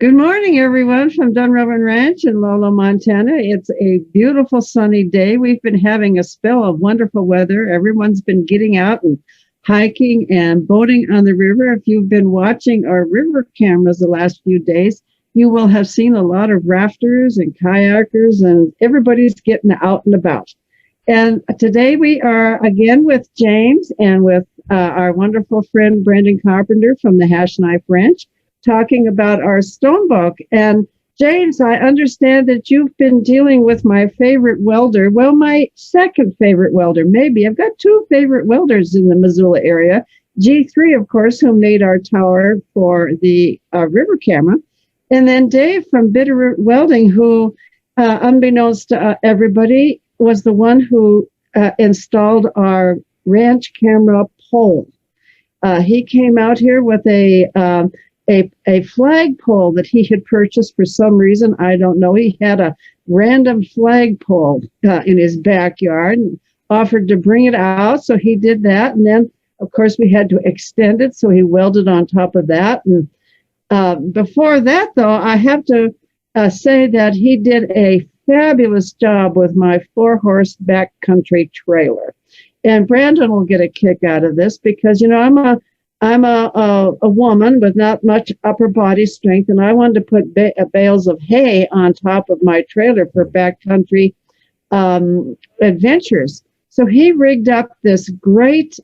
Good morning, everyone, from Dunrovin Ranch in Lolo, Montana. It's a beautiful sunny day. We've been having a spell of wonderful weather. Everyone's been getting out and hiking and boating on the river. If you've been watching our river cameras the last few days, you will have seen a lot of rafters and kayakers, and everybody's getting out and about. And today we are again with James and with our wonderful friend Brendan Carpenter from the Hash Knife Ranch, talking about our stone book. And James, I understand that you've been dealing with my favorite welder. Well, my second favorite welder, maybe. I've got two favorite welders in the Missoula area. G3, of course, who made our tower for the river camera. And then Dave from Bitterroot Welding, who, unbeknownst to everybody, was the one who installed our ranch camera pole. He came out here with a flagpole that he had purchased for some reason. I don't know. He had a random flagpole in his backyard and offered to bring it out. So he did that. And then, of course, we had to extend it. So he welded on top of that. And before that, though, I have to say that he did a fabulous job with my 4-horse backcountry trailer. And Brandon will get a kick out of this because, you know, I'm a woman with not much upper body strength, and I wanted to put bales of hay on top of my trailer for backcountry adventures. So he rigged up this great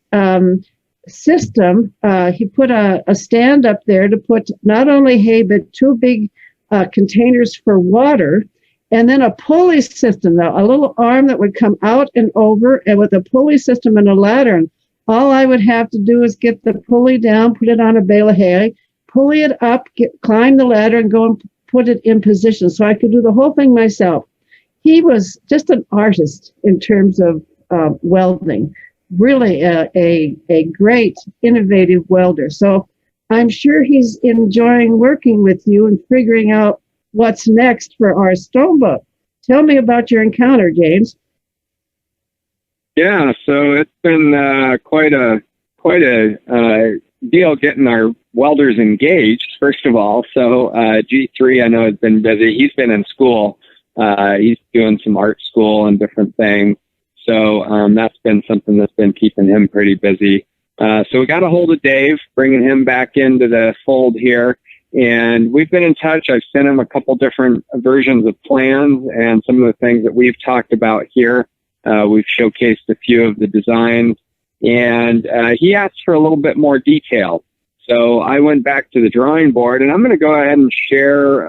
system. He put a stand up there to put not only hay, but two big containers for water, and then a pulley system, a little arm that would come out and over, and with a pulley system and a ladder. And all I would have to do is get the pulley down, put it on a bale of hay, pulley it up, climb the ladder, and go and put it in position. So I could do the whole thing myself. He was just an artist in terms of welding, really a great, innovative welder. So I'm sure he's enjoying working with you and figuring out what's next for our stone book. Tell me about your encounter, James. Yeah, so it's been quite a deal getting our welders engaged, first of all. So G3, I know, has been busy. He's been in school. He's doing some art school and different things. So that's been something that's been keeping him pretty busy. So we got a hold of Dave, bringing him back into the fold here. And we've been in touch. I've sent him a couple different versions of plans and some of the things that we've talked about here. We've showcased a few of the designs, and he asked for a little bit more detail. So I went back to the drawing board, and I'm going to go ahead and share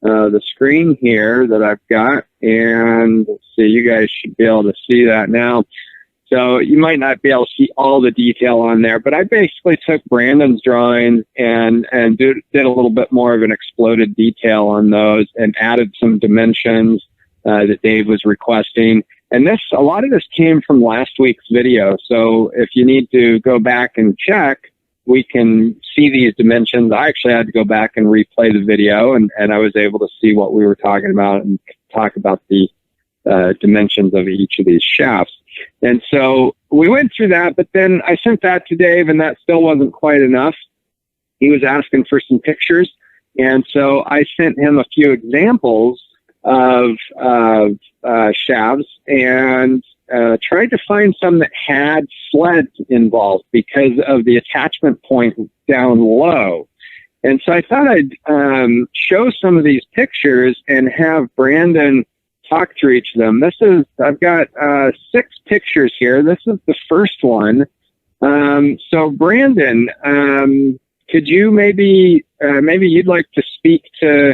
the screen here that I've got. And let's see, you guys should be able to see that now. So you might not be able to see all the detail on there, but I basically took Brandon's drawings and did a little bit more of an exploded detail on those and added some dimensions that Dave was requesting. And a lot of this came from last week's video. So if you need to go back and check, we can see these dimensions. I actually had to go back and replay the video, and I was able to see what we were talking about and talk about the dimensions of each of these shafts. And so we went through that, but then I sent that to Dave, and that still wasn't quite enough. He was asking for some pictures. And so I sent him a few examples of shafts and tried to find some that had sleds involved because of the attachment point down low. And so I thought I'd show some of these pictures and have Brandon talk through each of them. I've got 6 pictures here. This is the first one. So Brandon, could you maybe you'd like to speak to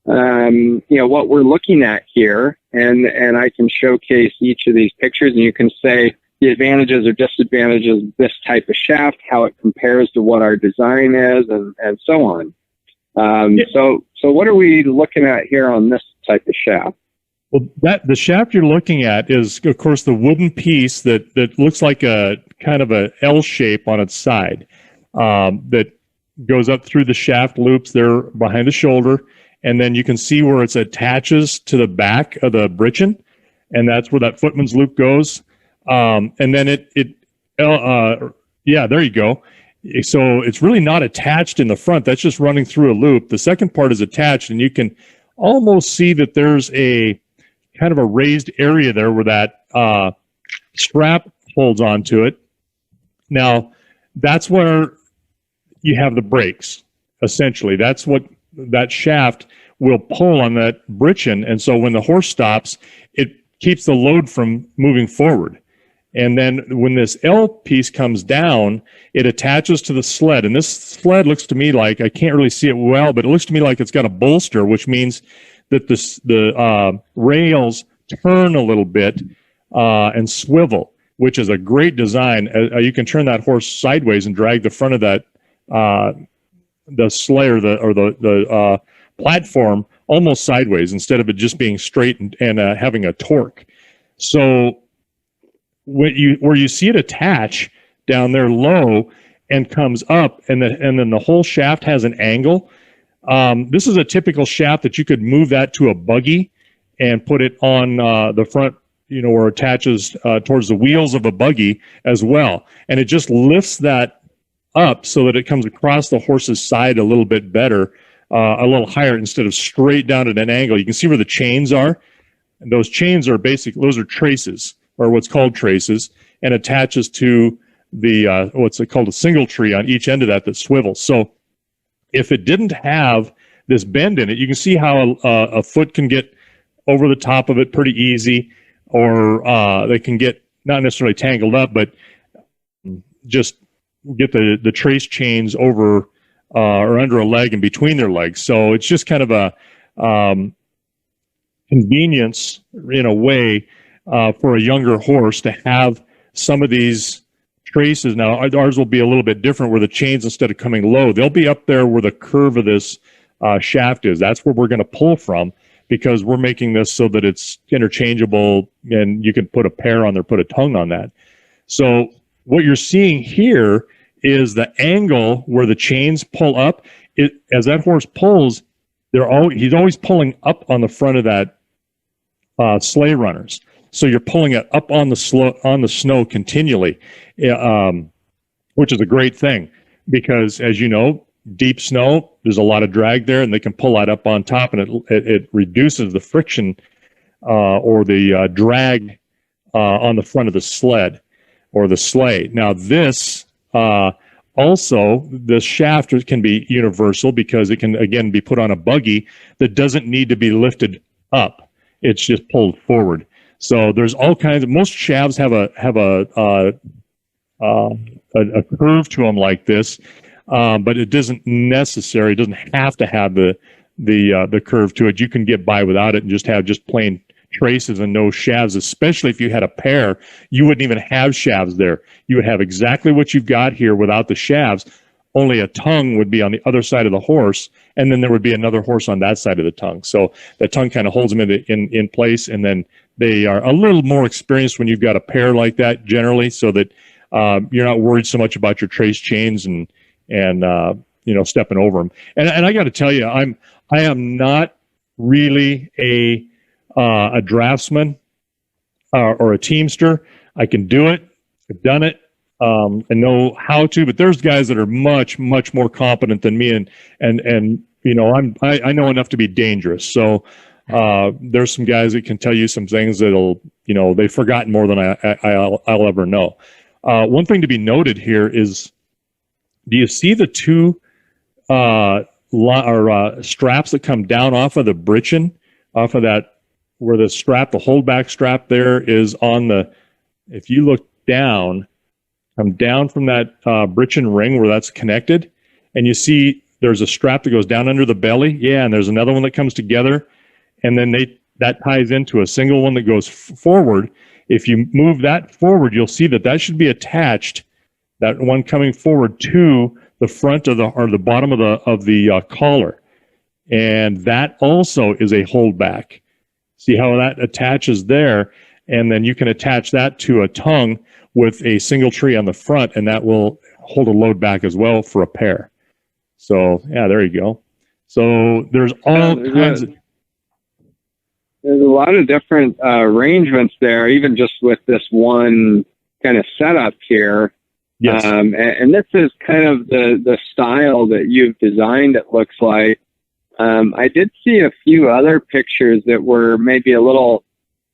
what we're looking at here, and I can showcase each of these pictures, and you can say the advantages or disadvantages of this type of shaft, how it compares to what our design is, and so on. So what are we looking at here on this type of shaft? Well, the shaft you're looking at is, of course, the wooden piece that looks like a kind of a L shape on its side that goes up through the shaft loops there behind the shoulder, and then you can see where it attaches to the back of the britchin, and that's where that footman's loop goes. And then yeah, there you go. So it's really not attached in the front. That's just running through a loop. The second part is attached, and you can almost see that there's a kind of a raised area there where that strap holds onto it. Now, that's where you have the brakes, essentially. That's what that shaft will pull on that britchin, and so when the horse stops, it keeps the load from moving forward. And then when this L piece comes down, it attaches to the sled. And this sled looks to me like, I can't really see it well, but it looks to me like it's got a bolster, which means that the rails turn a little bit and swivel, which is a great design. You can turn that horse sideways and drag the front of that the sleigh or the platform almost sideways instead of it just being straight and having a torque. So where you see it attach down there low and comes up, and then the whole shaft has an angle. This is a typical shaft that you could move that to a buggy and put it on the front, where it attaches towards the wheels of a buggy as well. And it just lifts that up so that it comes across the horse's side a little bit better, a little higher instead of straight down at an angle. You can see where the chains are. And those chains are those are traces, or what's called traces, and attaches to the what's called a single tree on each end of that swivels. So if it didn't have this bend in it, you can see how a foot can get over the top of it pretty easy, or they can get not necessarily tangled up, but just get the trace chains over or under a leg and between their legs. So it's just kind of a convenience in a way for a younger horse to have some of these traces. Now, ours will be a little bit different where the chains, instead of coming low, they'll be up there where the curve of this shaft is. That's where we're going to pull from, because we're making this so that it's interchangeable and you can put a pair on there, put a tongue on that. So what you're seeing here is the angle where the chains pull up. As that horse pulls, he's always pulling up on the front of that sleigh runners. So you're pulling it up on the snow continually, which is a great thing, because as you know, deep snow, there's a lot of drag there, and they can pull that up on top, and it reduces the friction or the drag on the front of the sled or the sleigh. Now this also, the shaft can be universal, because it can again be put on a buggy that doesn't need to be lifted up. It's just pulled forward. So there's all kinds of, most shafts have a curve to them like this, but it doesn't have to have the curve to it. You can get by without it and just have plain traces and no shafts. Especially if you had a pair, you wouldn't even have shafts there. You would have exactly what you've got here without the shafts. Only a tongue would be on the other side of the horse, and then there would be another horse on that side of the tongue. So the tongue kind of holds them in place, and then they are a little more experienced when you've got a pair like that generally, so that you're not worried so much about your trace chains and stepping over them. And I got to tell you, I am not really a draftsman or a teamster. I can do it. I've done it. And know how to, but there's guys that are much, much more competent than me, and I know enough to be dangerous. So there's some guys that can tell you some things that'll, they've forgotten more than I'll ever know. One thing to be noted here is, do you see the two straps that come down off of the britchin, off of that, where the holdback strap there is on the, if you look down, come down from that britchin ring where that's connected, and you see there's a strap that goes down under the belly. Yeah, and there's another one that comes together, and then that ties into a single one that goes forward. If you move that forward, you'll see that should be attached, that one coming forward, to the front of the bottom of the collar, and that also is a holdback. See how that attaches there, and then you can attach that to a tongue with a single tree on the front, and that will hold a load back as well for a pair. So yeah, there you go. So there's all kinds of. There's a lot of different arrangements there, even just with this one kind of setup here. Yes. And this is kind of the style that you've designed, it looks like. I did see a few other pictures that were maybe a little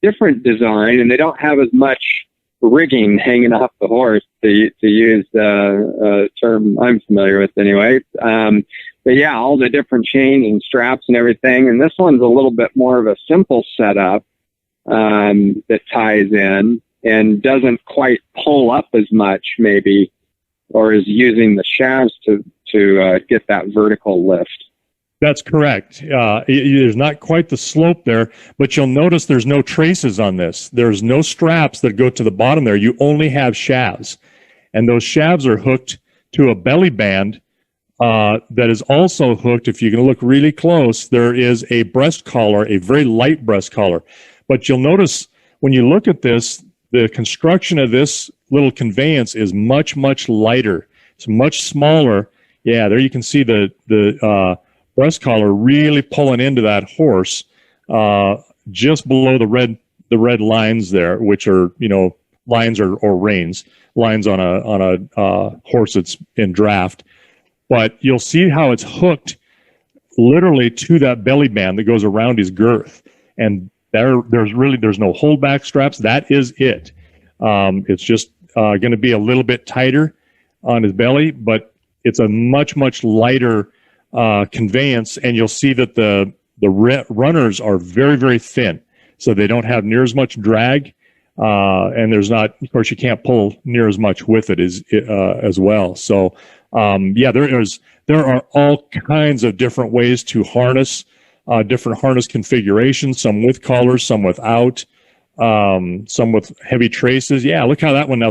different design, and they don't have as much rigging hanging off the horse, to use a term I'm familiar with anyway. But yeah, all the different chains and straps and everything. And this one's a little bit more of a simple setup that ties in and doesn't quite pull up as much, maybe, or is using the shafts to get that vertical lift. That's correct. There's not quite the slope there, but you'll notice there's no traces on this. There's no straps that go to the bottom there. You only have shafts. And those shafts are hooked to a belly band that is also hooked. If you can look really close, there is a breast collar, a very light breast collar. But you'll notice when you look at this, the construction of this little conveyance is much, much lighter. It's much smaller. Yeah, there you can see the breast collar really pulling into that horse, just below the red lines there, which are, lines or reins, lines on a horse that's in draft. But you'll see how it's hooked literally to that belly band that goes around his girth. And there's no holdback straps. That is it. It's just going to be a little bit tighter on his belly, but it's a much, much lighter conveyance. And you'll see that the runners are very, very thin, so they don't have near as much drag. And there's not, of course, you can't pull near as much with it as well. So, there are all kinds of different ways to harness, different harness configurations, some with collars, some without, some with heavy traces. Yeah, look how that one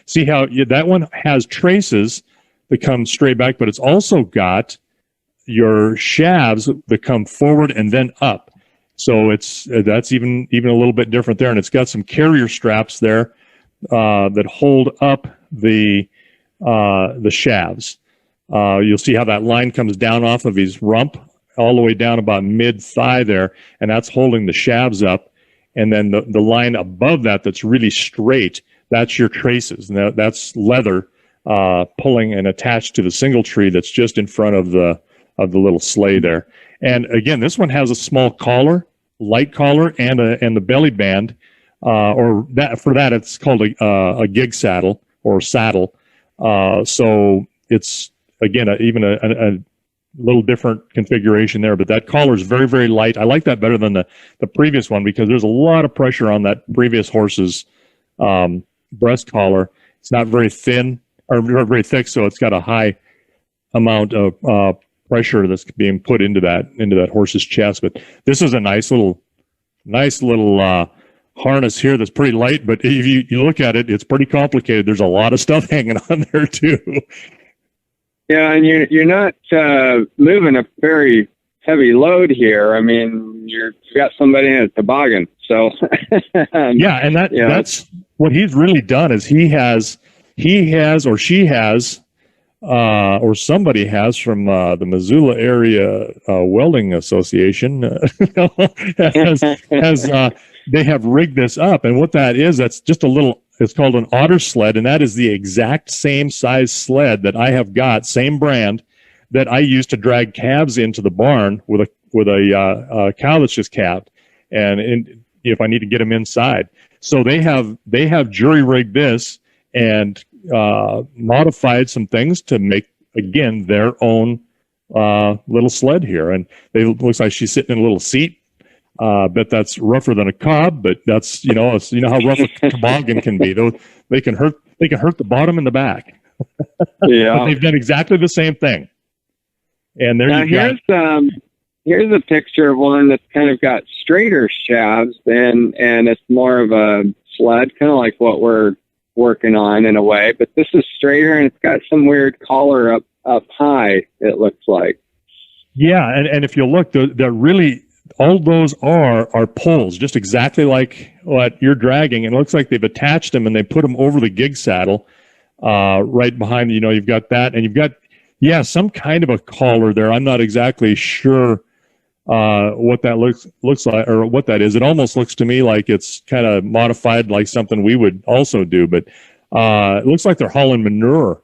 see how that one has traces that come straight back, but it's also got your shafts that come forward and then up. So that's even a little bit different there, and it's got some carrier straps there that hold up the shafts. You'll see how that line comes down off of his rump all the way down about mid-thigh there, and that's holding the shafts up. And then the line above that's really straight, that's your traces. Now, that's leather pulling and attached to the single tree that's just in front of the little sleigh there. And again, this one has a small collar, light collar, and the belly band, it's called a gig saddle or saddle. So it's again even a little different configuration there, but that collar is very, very light. I like that better than the previous one because there's a lot of pressure on that previous horse's breast collar. It's not very thin or very thick, so it's got a high amount of pressure that's being put into that horse's chest. But this is a nice little harness here that's pretty light, but if you look at it, it's pretty complicated. There's a lot of stuff hanging on there too. Yeah, and you're not moving a very heavy load here. I mean, you've got somebody in a toboggan, so yeah, and that's what he's really done is he has or she has or somebody has from the Missoula Area Welding Association they have rigged this up. And what that is, that's just it's called an otter sled, and that is the exact same size sled that I have got, same brand, that I use to drag calves into the barn with a cow that's just calved, and if I need to get them inside. So they have jury rigged this and modified some things to make, again, their own little sled here. And it looks like she's sitting in a little seat. Bet that's rougher than a cob, but that's how rough a toboggan can be. Though they can hurt the bottom and the back. Yeah, but they've done exactly the same thing. And here's a picture of one that's kind of got straighter shafts, and it's more of a sled, kind of like what we're working on in a way. But this is straighter, and it's got some weird collar up high. It looks like. Yeah, and if you look, they're really. All those are poles, just exactly like what you're dragging. And it looks like they've attached them and they put them over the gig saddle right behind. You've got that, and you've got some kind of a collar there. I'm not exactly sure what that looks like or what that is. It almost looks to me like it's kind of modified, like something we would also do. But It looks like they're hauling manure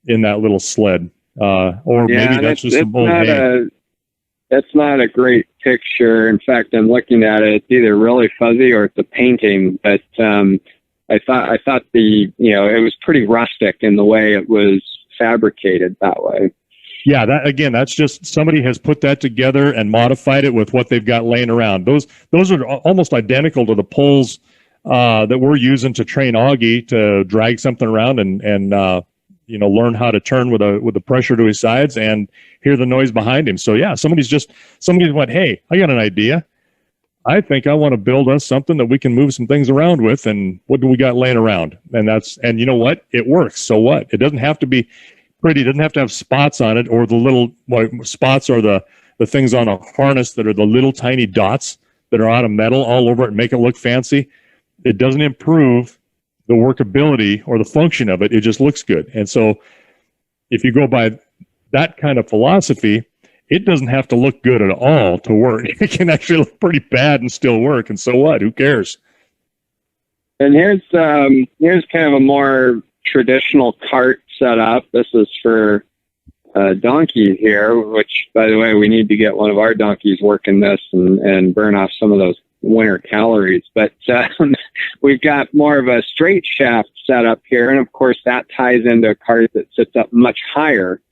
in that little sled, or Yeah, maybe that's just some old hay. That's not a great picture. In fact, I'm looking at it. It's either really fuzzy or it's a painting. But I thought it was pretty rustic in the way it was fabricated that way. Yeah, that's just somebody has put that together and modified it with what they've got laying around. Those are almost identical to the poles that we're using to train Oggy to drag something around and learn how to turn with the pressure to his sides and hear the noise behind him. So yeah, somebody went, hey, I got an idea. I think I want to build us something that we can move some things around with. And what do we got laying around? And you know what? It works. So what? It doesn't have to be pretty. It doesn't have to have spots on it, or the little spots are the things on a harness that are the little tiny dots that are out of metal all over it and make it look fancy. It doesn't improve the workability or the function of it. It just looks good. And so if you go by that kind of philosophy, it doesn't have to look good at all to work. It can actually look pretty bad and still work. And so what? Who cares? And here's kind of a more traditional cart setup. This is for donkeys here, which, by the way, we need to get one of our donkeys working this and burn off some of those winter calories. But we've got more of a straight shaft setup here. And of course, that ties into a cart that sits up much higher.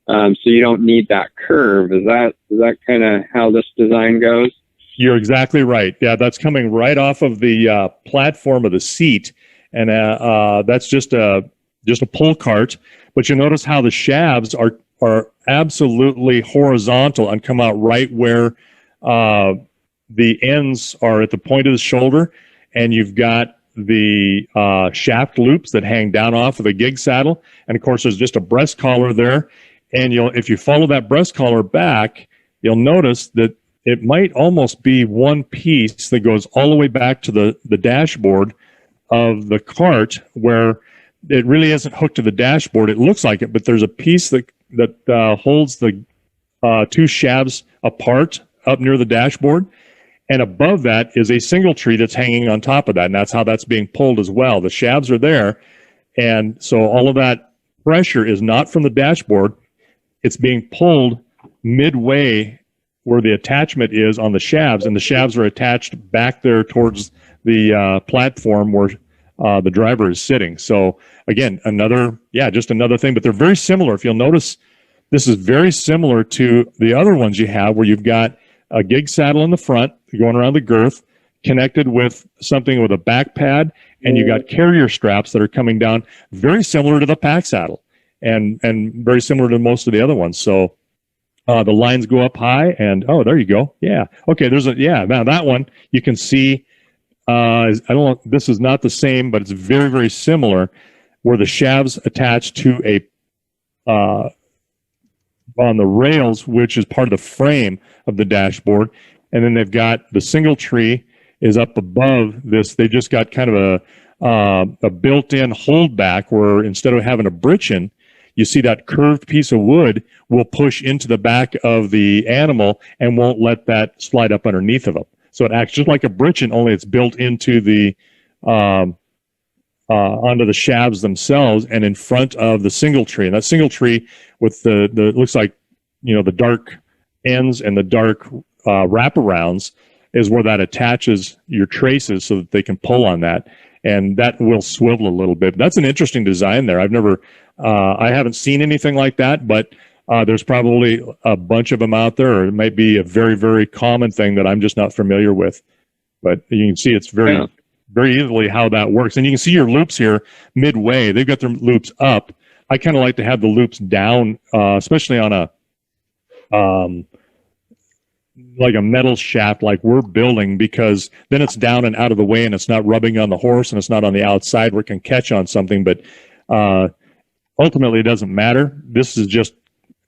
So you don't need that curve. Is that kind of how this design goes? You're exactly right. Yeah, that's coming right off of the platform of the seat, and that's just a pull cart. But you notice how the shafts are absolutely horizontal and come out right where the ends are at the point of the shoulder, and you've got the shaft loops that hang down off of the gig saddle, and of course there's just a breast collar there. And if you follow that breast collar back, you'll notice that it might almost be one piece that goes all the way back to the dashboard of the cart, where it really isn't hooked to the dashboard. It looks like it, but there's a piece that holds the two shafts apart up near the dashboard. And above that is a single tree that's hanging on top of that. And that's how that's being pulled as well. The shafts are there. And so all of that pressure is not from the dashboard. It's being pulled midway where the attachment is on the shafts, and the shafts are attached back there towards the platform where the driver is sitting. So again, just another thing, but they're very similar. If you'll notice, this is very similar to the other ones you have, where you've got a gig saddle in the front going around the girth, connected with something with a back pad, and you got carrier straps that are coming down, very similar to the pack saddle, and very similar to most of the other ones. So the lines go up high, and there you go. Yeah. Okay. Now that one you can see. This is not the same, but it's very, very similar, where the shafts attach to on the rails, which is part of the frame of the dashboard. And then they've got the single tree is up above this. They just got kind of a built-in holdback, where instead of having a britchin, you see that curved piece of wood will push into the back of the animal and won't let that slide up underneath of them. So it acts just like a britchin, only it's built into the onto the shafts themselves and in front of the single tree. And that single tree with the looks like, the dark ends and the dark wraparounds is where that attaches your traces so that they can pull on that. And that will swivel a little bit. That's an interesting design there. I haven't seen anything like that, but there's probably a bunch of them out there, or it might be a very, very common thing that I'm just not familiar with. But you can see it's very, very easily how that works. And you can see your loops here midway. They've got their loops up. I kind of like to have the loops down, especially on a like a metal shaft like we're building, because then it's down and out of the way, and it's not rubbing on the horse, and it's not on the outside where it can catch on something. But ultimately, it doesn't matter. This is just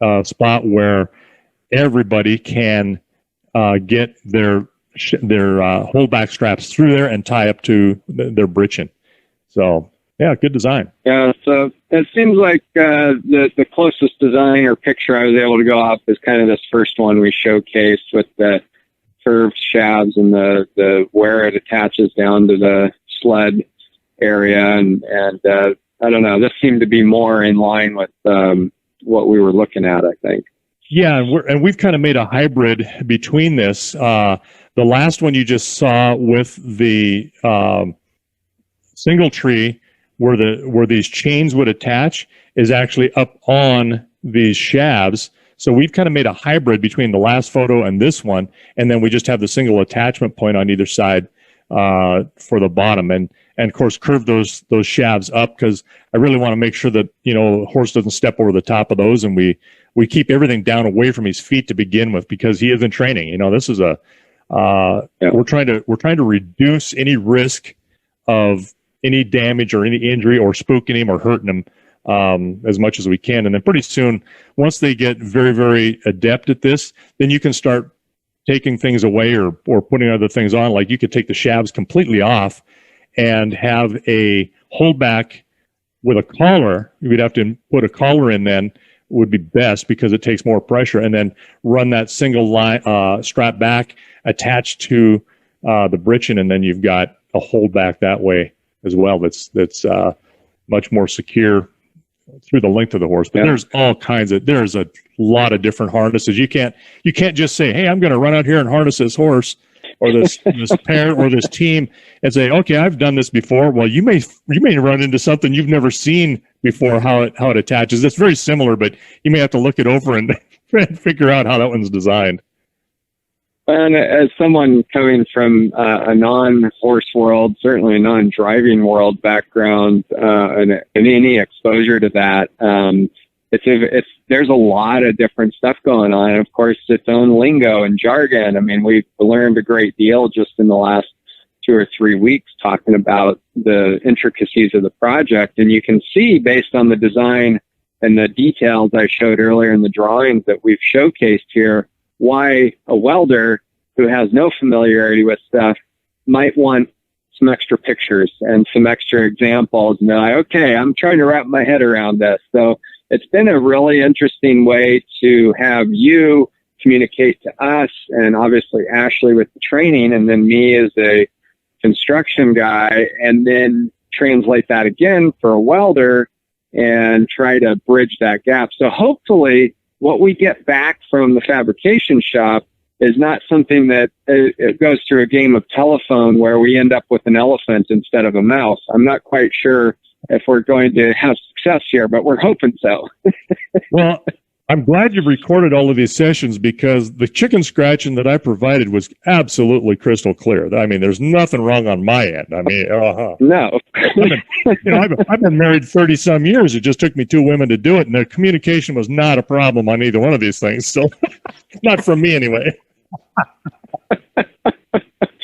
a spot where everybody can get their holdback straps through there and tie up to their britchin. So yeah, good design. Yeah, so it seems like the closest design or picture I was able to go off is kind of this first one we showcased with the curved shafts and the where it attaches down to the sled area, and I don't know. This seemed to be more in line with what we were looking at, I think. Yeah, and we've kind of made a hybrid between this. The last one you just saw with the single tree, where these chains would attach, is actually up on these shafts. So we've kind of made a hybrid between the last photo and this one, and then we just have the single attachment point on either side for the bottom, and of course curve those shafts up, because I really want to make sure that the horse doesn't step over the top of those, and we keep everything down away from his feet to begin with, because he is in training. This is we're trying to reduce any risk of any damage or any injury or spooking him or hurting him as much as we can. And then pretty soon, once they get very, very adept at this, then you can start taking things away or putting other things on. Like you could take the shafts completely off and have a holdback with a collar. You'd have to put a collar in then, would be best, because it takes more pressure, and then run that single line strap back attached to the britchin, and then you've got a holdback that way as well. That's much more secure through the length of the horse. But there's a lot of different harnesses. You can't just say, hey, I'm going to run out here and harness this horse or this pair or this team and say, okay, I've done this before. Well, you may run into something you've never seen before, how it attaches. It's very similar, but you may have to look it over and figure out how that one's designed. And as someone coming from a non-horse world, certainly a non-driving world background, and any exposure to that, there's a lot of different stuff going on. And of course, its own lingo and jargon. I mean, we've learned a great deal just in the last 2 or 3 weeks talking about the intricacies of the project. And you can see, based on the design and the details I showed earlier in the drawings that we've showcased here, why a welder who has no familiarity with stuff might want some extra pictures and some extra examples. And they're like, okay, I'm trying to wrap my head around this. So it's been a really interesting way to have you communicate to us, and obviously Ashley with the training, and then me as a construction guy, and then translate that again for a welder and try to bridge that gap. So hopefully what we get back from the fabrication shop is not something that it goes through a game of telephone where we end up with an elephant instead of a mouse. I'm not quite sure if we're going to have success here, but we're hoping so. Well, I'm glad you've recorded all of these sessions, because the chicken scratching that I provided was absolutely crystal clear. I mean, there's nothing wrong on my end. I mean, no. I've been married 30 some years. It just took me 2 women to do it, and the communication was not a problem on either one of these things. So, not from me anyway.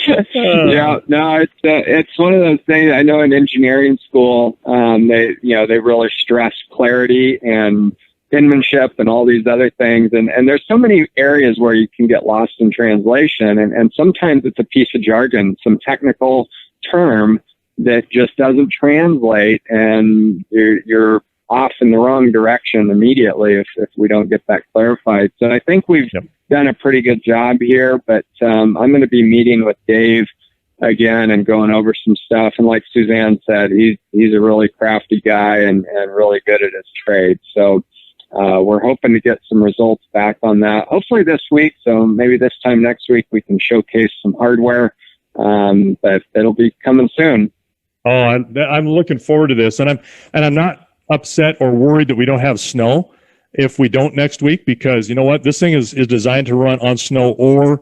Yeah, no, it's one of those things. I know in engineering school, they really stress clarity and penmanship and all these other things, and there's so many areas where you can get lost in translation, and sometimes it's a piece of jargon, some technical term that just doesn't translate, and you're off in the wrong direction immediately if we don't get that clarified. So I think we've done a pretty good job here, but I'm going to be meeting with Dave again and going over some stuff. And like Suzanne said, he's a really crafty guy and really good at his trade. So we're hoping to get some results back on that, hopefully this week. So maybe this time next week we can showcase some hardware, but it'll be coming soon. Oh, I'm looking forward to this, and I'm not upset or worried that we don't have snow if we don't next week, because you know what, this thing is designed to run on snow or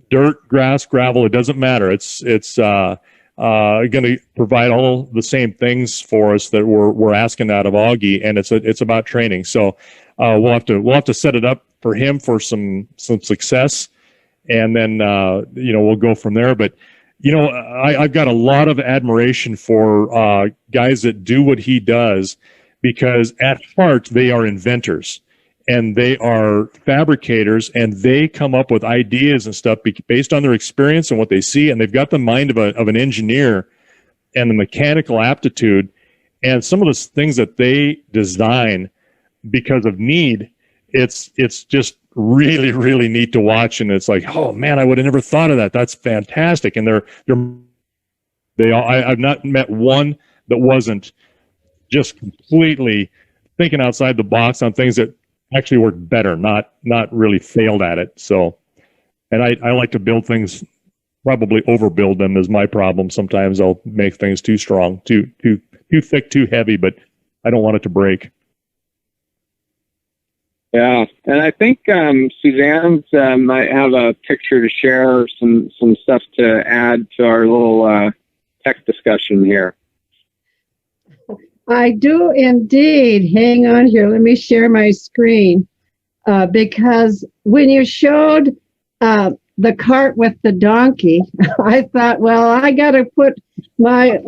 dirt, grass, gravel. It doesn't matter. It's going to provide all the same things for us that we're asking out of Oggy, and it's about training. So we'll have to set it up for him for some success, and then we'll go from there. But I've got a lot of admiration for guys that do what he does, because at heart they are inventors and they are fabricators, and they come up with ideas and stuff based on their experience and what they see, and they've got the mind of an engineer and the mechanical aptitude, and some of the things that they design because of need. It's just really, really neat to watch, and it's like, oh man, I would have never thought of that. That's fantastic. And I've not met one that wasn't just completely thinking outside the box on things that actually work better, not really failed at it. So, and I like to build things, probably overbuild them is my problem. Sometimes I'll make things too strong, too thick, too heavy, but I don't want it to break. Yeah, and I think Suzanne's might have a picture to share, some stuff to add to our little tech discussion here. I do indeed. Hang on here. Let me share my screen because when you showed the cart with the donkey, I thought, well, I got to put my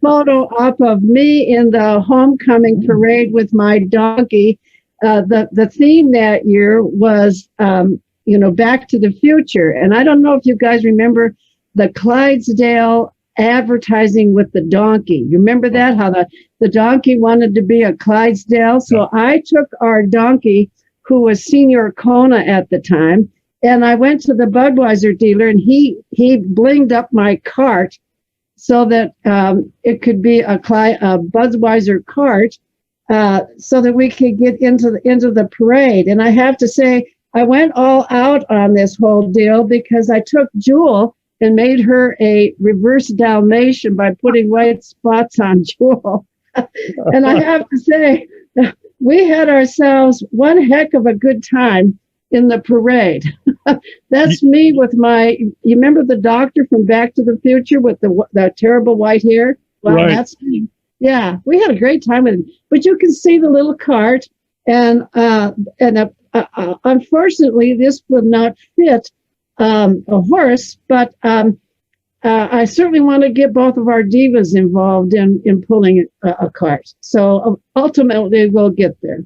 photo up of me in the homecoming parade with my donkey. The theme that year was, Back to the Future. And I don't know if you guys remember the Clydesdale advertising with the donkey. You remember that? How the donkey wanted to be a Clydesdale? So I took our donkey, who was Senior Kona at the time, and I went to the Budweiser dealer, and he blinged up my cart so that it could be a Budweiser cart, so that we could get into the parade. And I have to say, I went all out on this whole deal because I took Jewel and made her a reverse Dalmatian by putting white spots on Jewel. And I have to say, we had ourselves one heck of a good time in the parade. That's me with you remember the doctor from Back to the Future with the terrible white hair? Well, right. That's me. Yeah, we had a great time with him. But you can see the little cart, and unfortunately, this would not fit a horse, but I certainly want to get both of our divas involved in pulling a cart. So ultimately, we'll get there.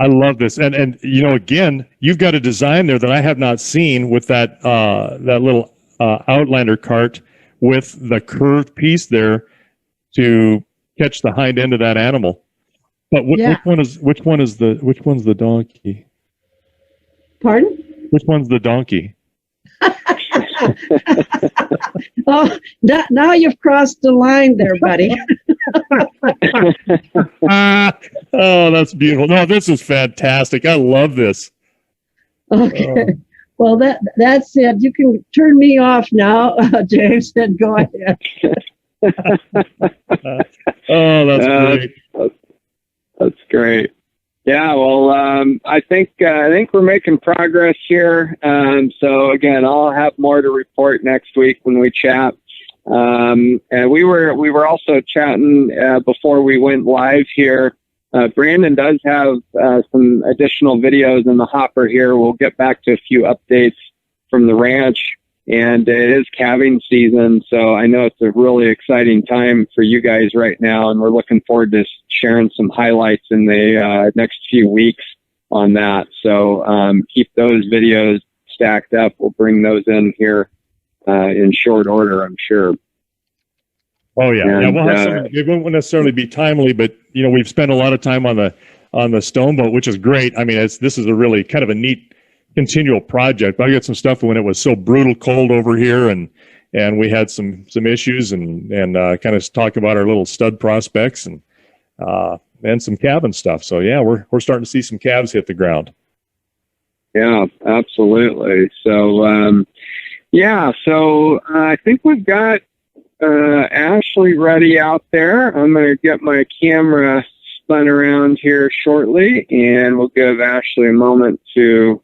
I love this, and again, you've got a design there that I have not seen with that little Outlander cart with the curved piece there to catch the hind end of that animal. But which one's the donkey? Pardon? Which one's the donkey? Oh, now you've crossed the line there, buddy. Oh, that's beautiful. No, this is fantastic. I love this. Okay. Well, that's it. You can turn me off now, James, and go ahead. Oh, that's great. That's great. Yeah, well, I think we're making progress here. So again, I'll have more to report next week when we chat. And we were also chatting before we went live here. Brandon does have some additional videos in the hopper here. We'll get back to a few updates from the ranch, and it is calving season, so I know it's a really exciting time for you guys right now, and we're looking forward to sharing some highlights in the next few weeks on that. So keep those videos stacked up. We'll bring those in here in short order, I'm sure. Oh yeah, and, we'll have some, it won't necessarily be timely, but we've spent a lot of time on the stone boat, which is great. I mean, this is a really kind of a neat continual project. But I got some stuff when it was so brutal cold over here, and we had some issues, and kind of talk about our little stud prospects and some calving stuff. So yeah, we're starting to see some calves hit the ground. Yeah, absolutely. So so I think we've got Ashley ready out there. I'm going to get my camera spun around here shortly, and we'll give Ashley a moment to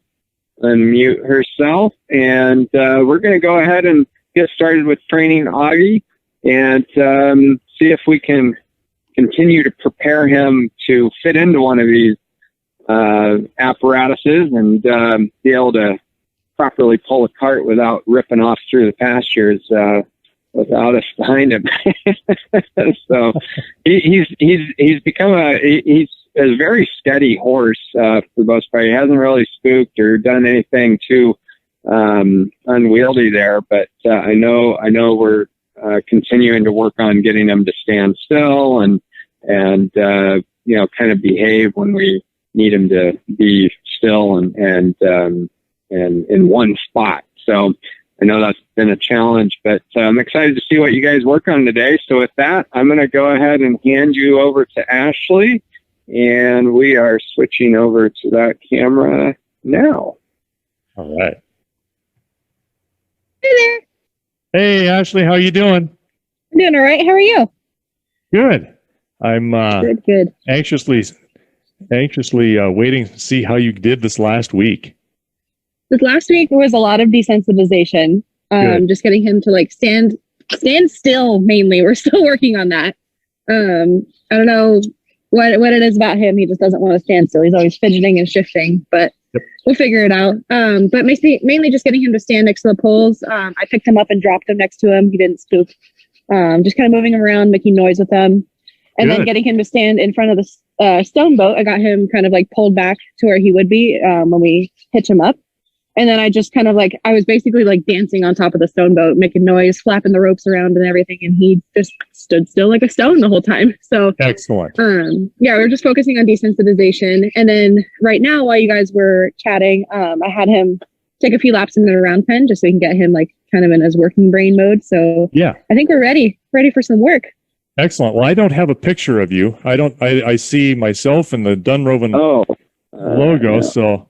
unmute herself. And we're going to go ahead and get started with training Oggy and see if we can continue to prepare him to fit into one of these apparatuses and be able to properly pull a cart without ripping off through the pastures without us behind him. So he's become he's a very steady horse for the most part. He hasn't really spooked or done anything too unwieldy there, but I know we're continuing to work on getting him to stand still and kind of behave when we need him to be still and in one spot. So I know that's been a challenge, but I'm excited to see what you guys work on today. So with that, I'm going to go ahead and hand you over to Ashley, and we are switching over to that camera now. All right. Hey there. Hey, Ashley, how you doing? I'm doing all right. How are you? Good. I'm Good. anxiously waiting to see how you did this last week. This last week was a lot of desensitization. Just getting him to like stand still mainly. We're still working on that. I don't know what it is about him. He just doesn't want to stand still. He's always fidgeting and shifting, but we'll figure it out. But mainly just getting him to stand next to the poles. I picked him up and dropped him next to him. He didn't spook. Just kind of moving him around, making noise with him. And then getting him to stand in front of the stone boat. I got him kind of like pulled back to where he would be when we hitch him up. And then I just kind of like, I was basically like dancing on top of the stone boat, making noise, flapping the ropes around and everything. And he just stood still like a stone the whole time. So excellent. Yeah, we were just focusing on desensitization. And then right now, while you guys were chatting, I had him take a few laps in the round pen just so we can get him like kind of in his working brain mode. So yeah, I think we're ready for some work. Excellent. Well, I don't have a picture of you. I see myself and the Dunrovin logo. So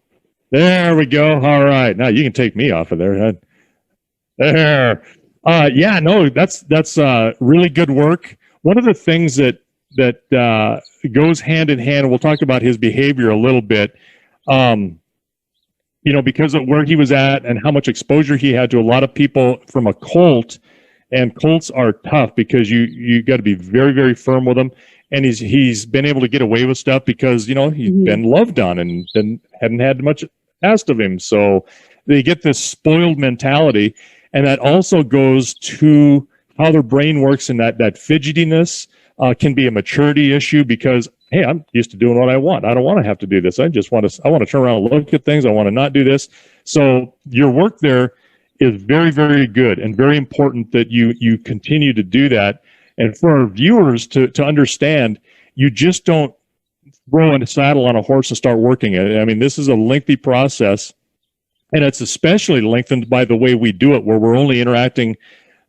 there we go. All right. Now you can take me off of there. There. Yeah, no, that's really good work. One of the things that goes hand in hand, and we'll talk about his behavior a little bit, because of where he was at and how much exposure he had to a lot of people from a colt. And colts are tough because you got to be very, very firm with them. And he's been able to get away with stuff because, he's been loved on and hadn't had much asked of him. So they get this spoiled mentality. And that also goes to how their brain works, and that fidgetiness can be a maturity issue because, hey, I'm used to doing what I want. I don't want to have to do this. I want to turn around and look at things. I want to not do this. So your work there is very, very good and very important that you continue to do that. And for our viewers to understand, you just don't throw in a saddle on a horse and start working it. I mean, this is a lengthy process, and it's especially lengthened by the way we do it, where we're only interacting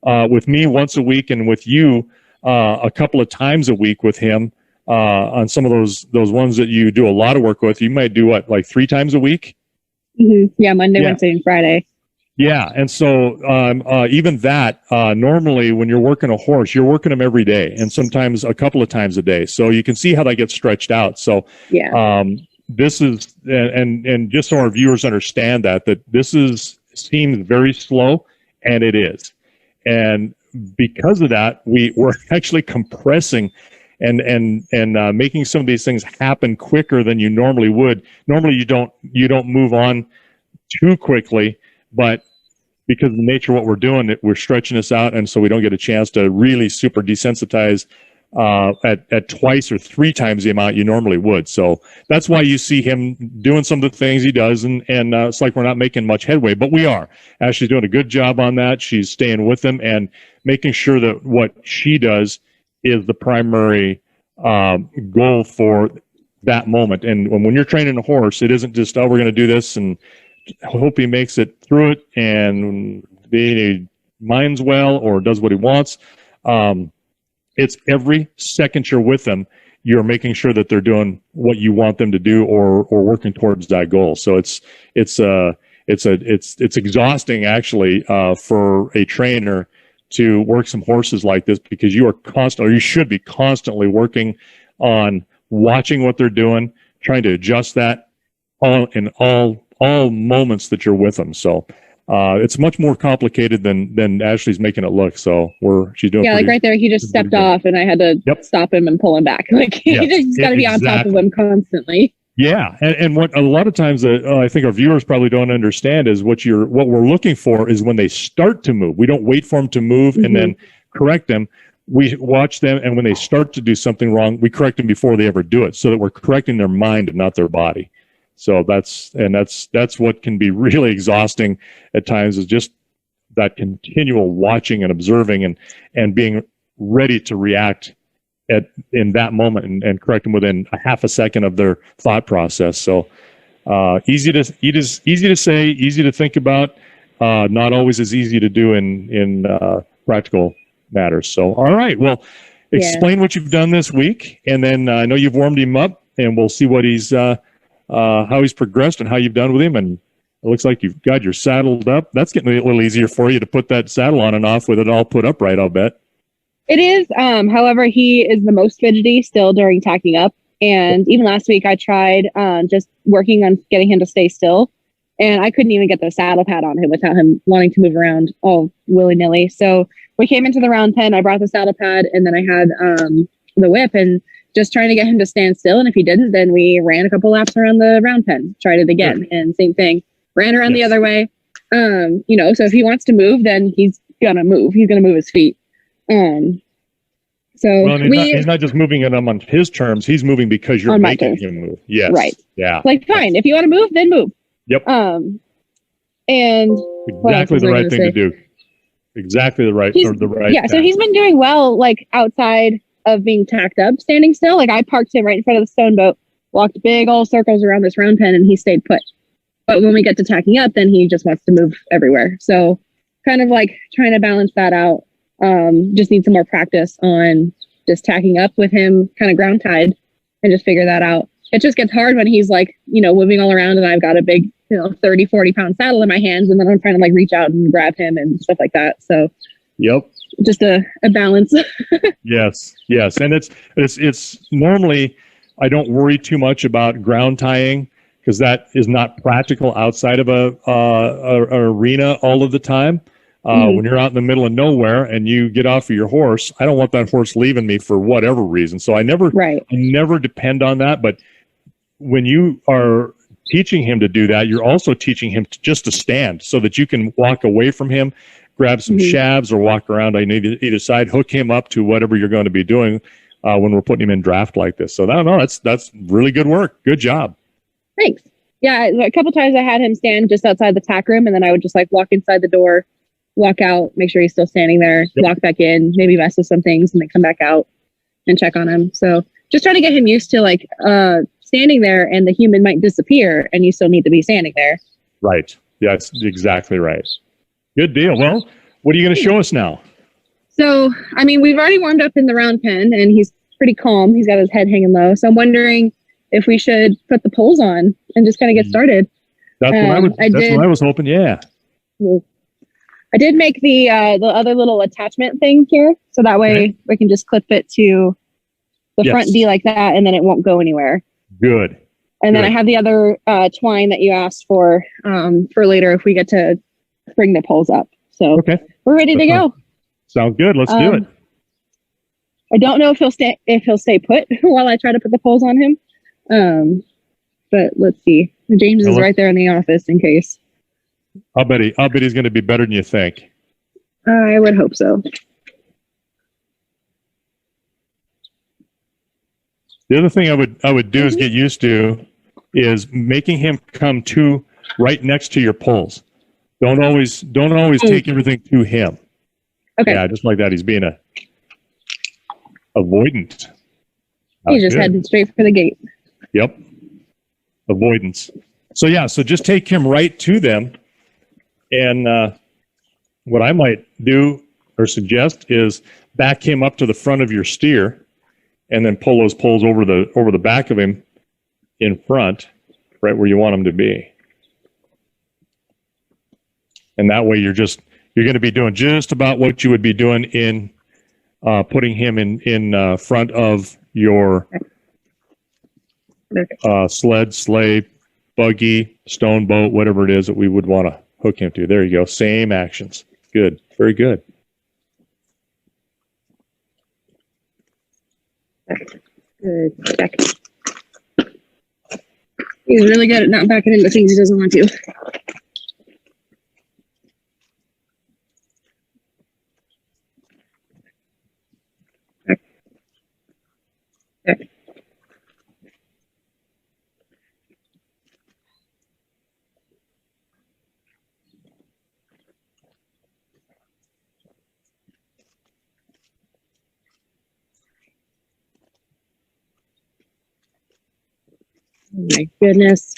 with me once a week and with you a couple of times a week with him on some of those ones that you do a lot of work with. You might do what, like 3 times a week? Mm-hmm. Yeah, Monday, Wednesday, and Friday. Yeah, and so even that, normally when you're working a horse, you're working them every day, and sometimes a couple of times a day. So you can see how that gets stretched out. So this is, and just so our viewers understand that this seems very slow, and it is. And because of that, we're actually compressing and making some of these things happen quicker than you normally would. Normally you don't move on too quickly. But because of the nature of what we're doing, we're stretching this out, and so we don't get a chance to really super desensitize at 2 or 3 times the amount you normally would. So that's why you see him doing some of the things he does, and it's like we're not making much headway, but we are. Ashley's doing a good job on that. She's staying with him and making sure that what she does is the primary goal for that moment. And when you're training a horse, it isn't just, we're going to do this and hope he makes it through it and he minds well or does what he wants. It's every second you're with them, you're making sure that they're doing what you want them to do or working towards that goal. So it's exhausting actually for a trainer to work some horses like this, because you should be constantly working on watching what they're doing, trying to adjust that all moments that you're with them. So it's much more complicated than Ashley's making it look. So she's doing like right there, he just stepped off and I had to stop him and pull him back. Like he just got to be on top of him constantly. Yeah, and what a lot of times I think our viewers probably don't understand is what we're looking for is when they start to move. We don't wait for them to move and then correct them. We watch them, and when they start to do something wrong, we correct them before they ever do it, so that we're correcting their mind and not their body. So that's what can be really exhausting at times, is just that continual watching and observing and being ready to react in that moment and correct them within a half a second of their thought process. So easy to say, easy to think about, not always as easy to do in practical matters. So, all right. Well, explain what you've done this week, and then I know you've warmed him up, and we'll see what he's how he's progressed and how you've done with him. And it looks like you've got your saddled up. That's getting a little easier for you to put that saddle on and off with it all put up right, I'll bet. It is. However, he is the most fidgety still during tacking up. And even last week, I tried just working on getting him to stay still. And I couldn't even get the saddle pad on him without him wanting to move around all willy-nilly. So we came into the round pen. I brought the saddle pad, and then I had the whip, and just trying to get him to stand still. And if he didn't, then we ran a couple laps around the round pen, tried it again, and same thing. Ran around the other way. So if he wants to move, then he's gonna move. He's gonna move his feet. Well, he's not just moving it on his terms. He's moving because you're making him move. Yes. Right. Yeah. Like, fine. If you want to move, then move. Yep. And exactly the right thing to do. Exactly the right. Yeah. So he's been doing well, like outside of being tacked up, standing still. Like I parked him right in front of the stone boat, walked big old circles around this round pen, and he stayed put. But when we get to tacking up, then he just wants to move everywhere. So kind of like trying to balance that out. Just need some more practice on just tacking up with him kind of ground tied and just figure that out. It just gets hard when he's like, moving all around and I've got a big, 30, 40 pound saddle in my hands, and then I'm trying to like reach out and grab him and stuff like that. So just a balance. Yes. And it's normally, I don't worry too much about ground tying because that is not practical outside of an arena all of the time. When you're out in the middle of nowhere and you get off of your horse, I don't want that horse leaving me for whatever reason. So I never depend on that. But when you are teaching him to do that, you're also teaching him just to stand so that you can walk away from him, grab some shavs or walk around on either side, hook him up to whatever you're going to be doing when we're putting him in draft like this. So that's really good work. Good job. Thanks. Yeah, a couple times I had him stand just outside the tack room, and then I would just like walk inside the door, walk out, make sure he's still standing there, walk back in, maybe mess with some things, and then come back out and check on him. So just trying to get him used to like standing there, and the human might disappear and you still need to be standing there. Right. Yeah, that's exactly right. Good deal. Well, what are you going to show us now? So, we've already warmed up in the round pen and he's pretty calm. He's got his head hanging low. So I'm wondering if we should put the poles on and just kind of get started. That's what I was hoping. Yeah. I did make the other little attachment thing here, so that way we can just clip it to the front D like that, and then it won't go anywhere. Good. And then I have the other twine that you asked for later if we get to bring the poles up. So we're ready to go. Sounds good. Let's do it. I don't know if he'll stay put while I try to put the poles on him. But let's see. James is right there in the office in case. I'll bet he's going to be better than you think. I would hope so. The other thing I would do is get used to is making him come to right next to your poles. Don't always take everything to him. Okay. Yeah, just like that. He's being avoidant. He's just heading straight for the gate. Yep. Avoidance. So just take him right to them. And what I might do or suggest is back him up to the front of your steer and then pull those poles over the back of him in front, right where you want him to be. And that way you're going to be doing just about what you would be doing in putting him in front of your sled, sleigh, buggy, stone boat, whatever it is that we would want to hook him to. There you go. Same actions. Good. Very good. Good. Back. He's really good at not backing into things he doesn't want to. Back. Oh my goodness.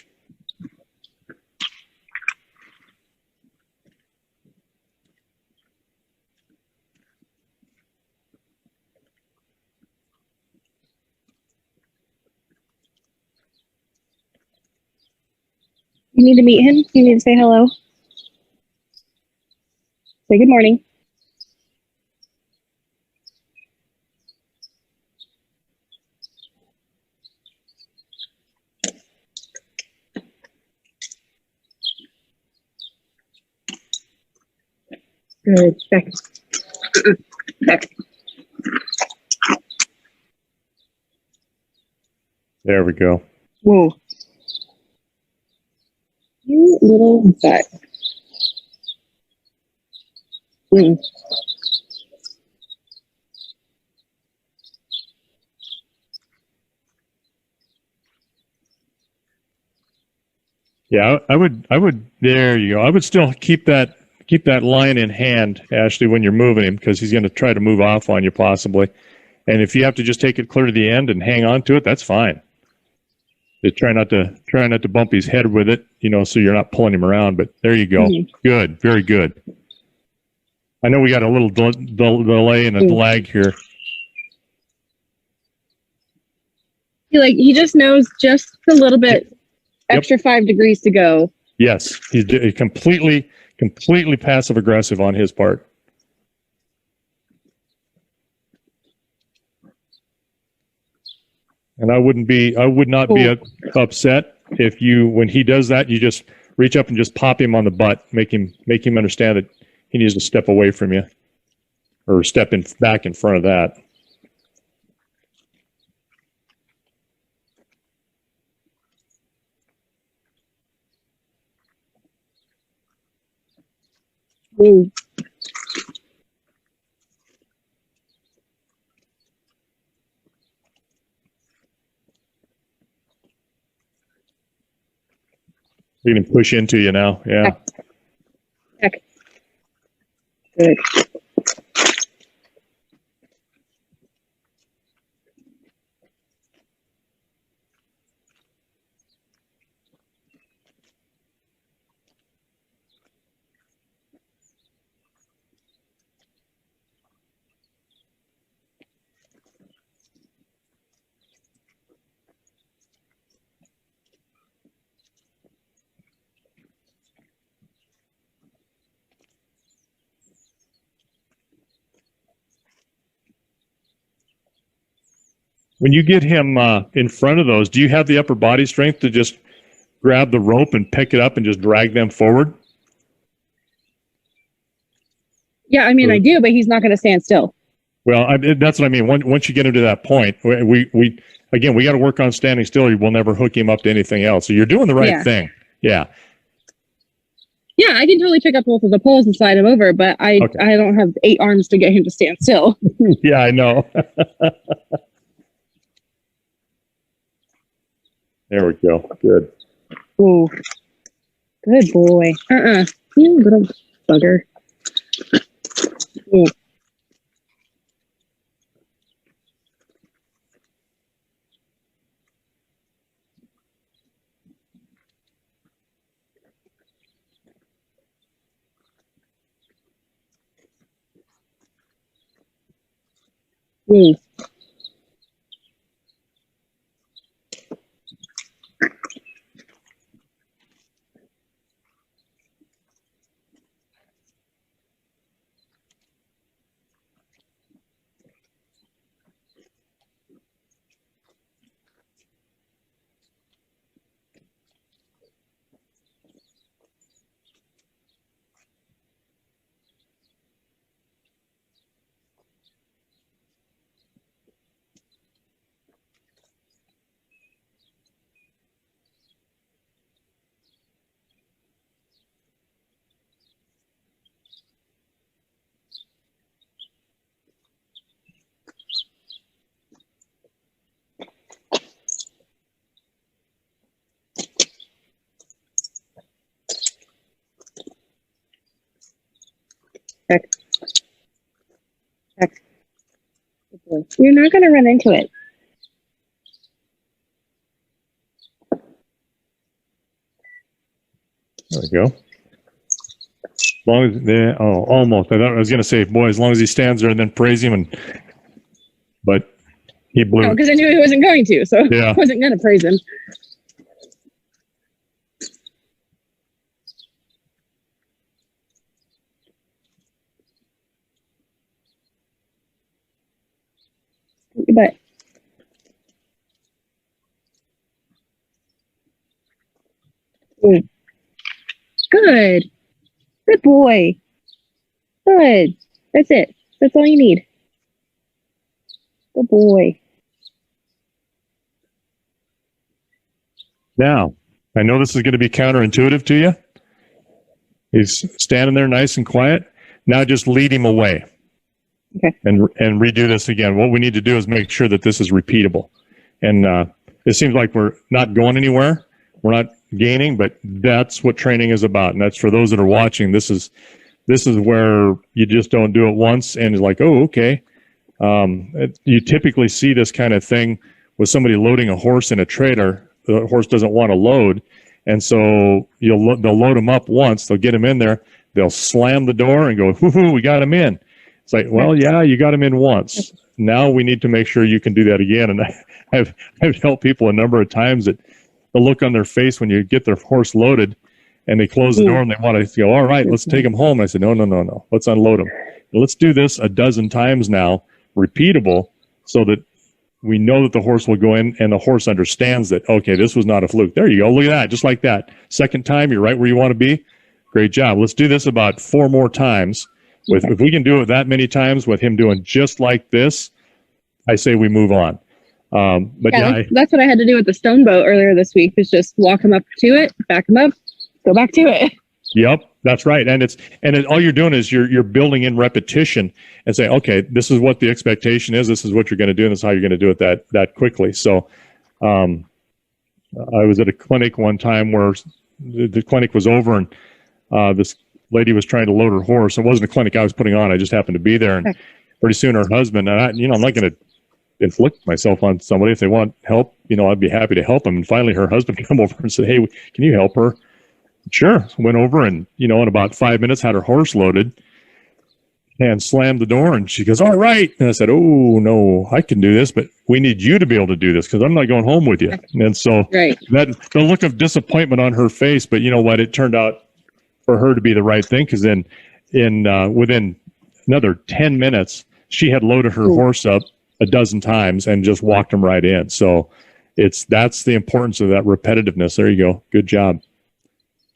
You need to meet him. You need to say hello. Say good morning. Good. Back. Back. There we go. Whoa. You little butt. Mm. Yeah, I would, there you go. I would still keep that line in hand, Ashley, when you're moving him, because he's going to try to move off on you possibly. And if you have to just take it clear to the end and hang on to it, that's fine. Just try not to bump his head with it, so you're not pulling him around. But there you go. Mm-hmm. Good, very good. I know we got a little delay and a lag here. He just knows just a little bit extra 5 degrees to go. Yes, he's completely passive aggressive on his part. And I would not be upset if when he does that, you just reach up and just pop him on the butt, make him understand that he needs to step away from you, or step back in front of that. Ooh. He can push into you now. Yeah. Heck. Good. When you get him in front of those, do you have the upper body strength to just grab the rope and pick it up and just drag them forward? Yeah, I mean, I do, but he's not going to stand still. Well, that's what I mean. Once you get him to that point, we got to work on standing still. We'll never hook him up to anything else. So you're doing the right thing. Yeah. Yeah, I can totally pick up both of the poles and slide him over, but I don't have 8 arms to get him to stand still. Yeah, I know. There we go. Good. Ooh. Good boy. You little bugger. Ooh. Ooh. Heck. Heck. Good boy. You're not going to run into it. There we go. As long as almost. I was going to say, boy, as long as he stands there and then praise him, but he blew. No, because I knew he wasn't going to, so yeah. I wasn't going to praise him. Ooh. Good. Good boy. Good. That's it. That's all you need. Good boy. Now, I know this is going to be counterintuitive to you. He's standing there nice and quiet. Now just lead him away. Okay. And redo this again. What we need to do is make sure that this is repeatable. And it seems like we're not going anywhere. We're not gaining, but that's what training is about. And that's for those that are watching. This is where you just don't do it once and it's like, oh, okay. You typically see this kind of thing with somebody loading a horse in a trailer. The horse doesn't want to load. And so they'll load him up once. They'll get him in there. They'll slam the door and go, whoo, we got him in. It's like, well, yeah, you got him in once. Now we need to make sure you can do that again. And I've helped people a number of times that the look on their face when you get their horse loaded and they close the door and they want to go, all right, let's take him home. I said, no. Let's unload him. Let's do this a dozen times now, repeatable, so that we know that the horse will go in and the horse understands that, okay, this was not a fluke. There you go. Look at that. Just like that. Second time, you're right where you want to be. Great job. Let's do this about 4 more times. If we can do it that many times with him doing just like this, I say we move on. But that's what I had to do with the stone boat earlier this week, is just walk him up to it, back him up, go back to it. Yep, that's right. And all you're doing is you're building in repetition and saying, okay, this is what the expectation is. This is what you're going to do, and this is how you're going to do it that quickly. So, I was at a clinic one time where the clinic was over, and this lady was trying to load her horse. It wasn't a clinic I was putting on. I just happened to be there, and pretty soon her husband, and I'm not going to inflict myself on somebody. If they want help, I'd be happy to help them. And finally, her husband came over and said, hey, can you help her? Sure. Went over and, in about 5 minutes, had her horse loaded and slammed the door. And she goes, all right. And I said, oh, no, I can do this, but we need you to be able to do this because I'm not going home with you. And so that the look of disappointment on her face, but you know what? It turned out for her to be the right thing, because then within another 10 minutes, she had loaded her horse up a dozen times and just walked him right in. So that's the importance of that repetitiveness. There you go. Good job.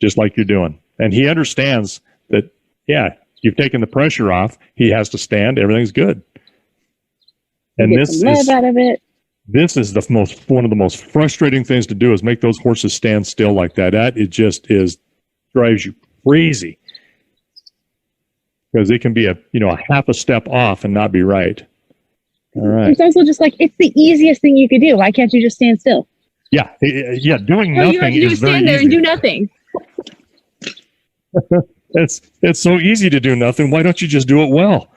Just like you're doing. And he understands that, yeah, you've taken the pressure off. He has to stand. Everything's good. And this is out of it. This is one of the most frustrating things to do, is make those horses stand still like that. It just drives you crazy, because it can be a half a step off and not be right. All right. It's also just like, it's the easiest thing you could do. Why can't you just stand still? Yeah. Doing nothing is very stand there easy. And do nothing. It's so easy to do nothing. Why don't you just do it well?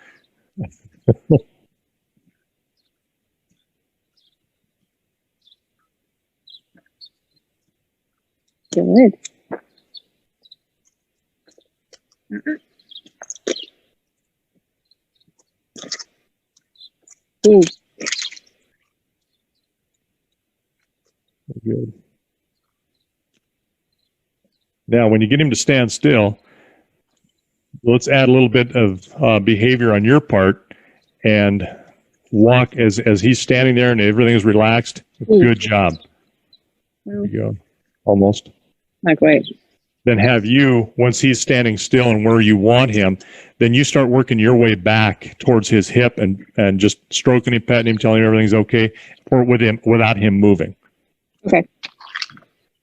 Good. Ooh. Good. Now, when you get him to stand still, let's add a little bit of behavior on your part and walk as he's standing there and everything is relaxed. Ooh. Good job. There you go. Almost. Not quite. Then have you, once he's standing still and where you want him, then you start working your way back towards his hip and just stroking him, petting him, telling him everything's okay, or without him moving. Okay.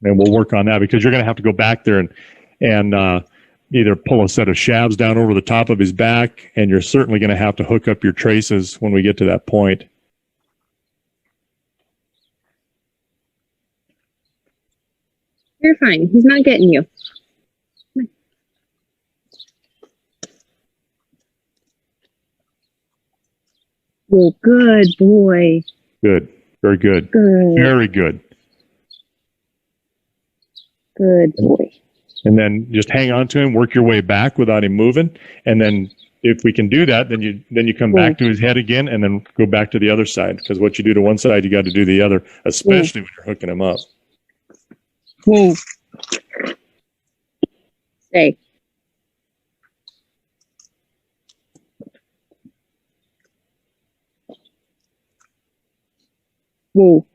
And we'll work on that, because you're going to have to go back there and either pull a set of shabs down over the top of his back, and you're certainly going to have to hook up your traces when we get to that point. You're fine. He's not getting you. Well, good boy. Good. Very good. Good. Very good. Good boy. And then just hang on to him, work your way back without him moving. And then if we can do that, then you come back to his head again and then go back to the other side. Because what you do to one side, you got to do the other, especially when you're hooking him up. Whoa. Stay. Whoa.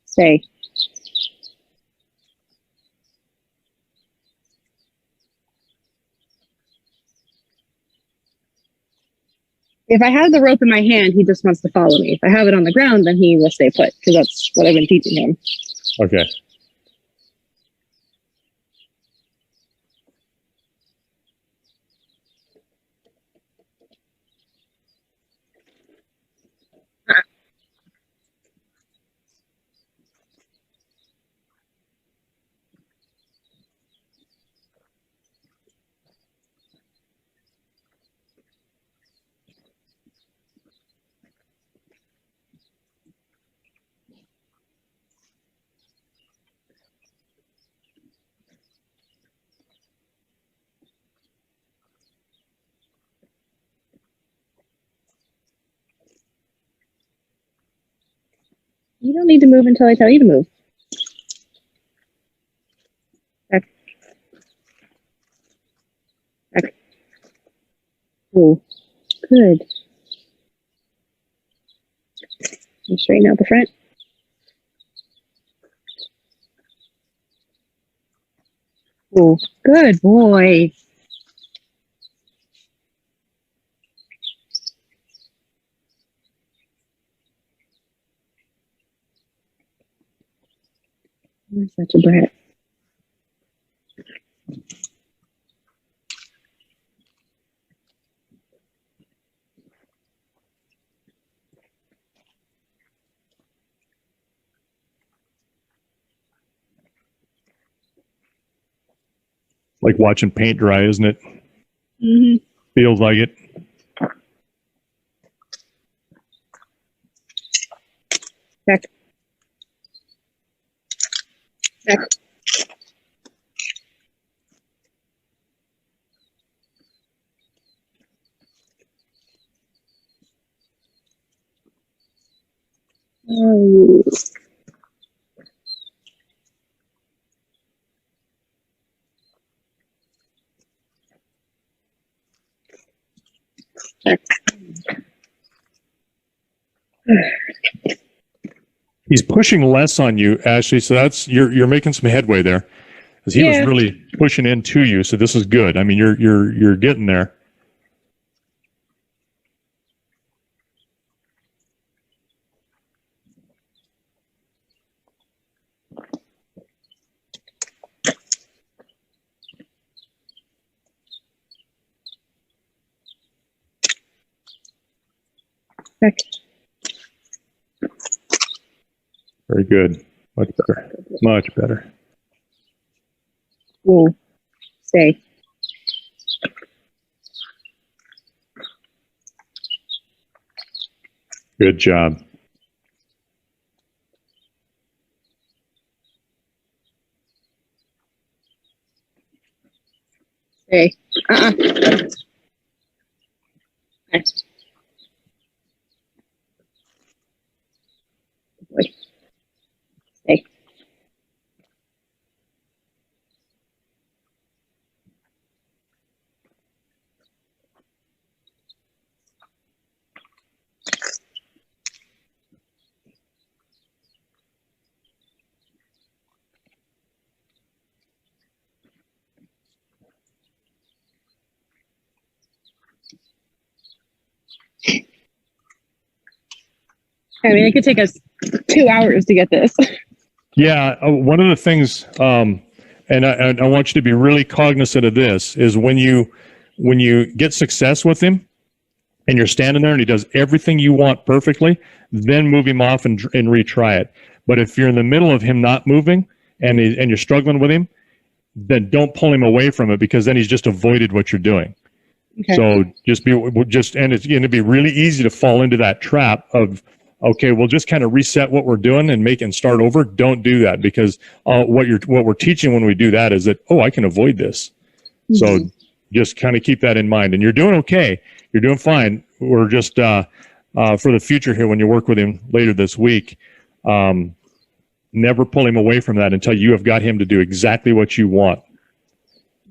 Stay. If I have the rope in my hand, he just wants to follow me. If I have it on the ground, then he will stay put, because that's what I've been teaching him. Okay. You don't need to move until I tell you to move. Back. Back. Oh, good. You straighten out the front. Oh, good boy. You're such a brat. Like watching paint dry, isn't it? Mm-hmm. Feels like it. Back. Back. Oh. Back. He's pushing less on you, Ashley. So that's you're making some headway there, because he was really pushing into you. So this is good. I mean, you're getting there. Back. Very good. Much better. Much better. Whoa. Stay. Good job. Stay. Okay. Boy. Stay. I mean, it could take us 2 hours to get this. Yeah, one of the things, and I want you to be really cognizant of this, is when you get success with him, and you're standing there and he does everything you want perfectly, then move him off and retry it. But if you're in the middle of him not moving and you're struggling with him, then don't pull him away from it, because then he's just avoided what you're doing. Okay. So and it's going to be really easy to fall into that trap of, okay, we'll just kind of reset what we're doing and start over. Don't do that, because what we're teaching when we do that is that, I can avoid this. Mm-hmm. So just kind of keep that in mind, and you're doing okay. You're doing fine. We're just for the future here, when you work with him later this week, never pull him away from that until you have got him to do exactly what you want.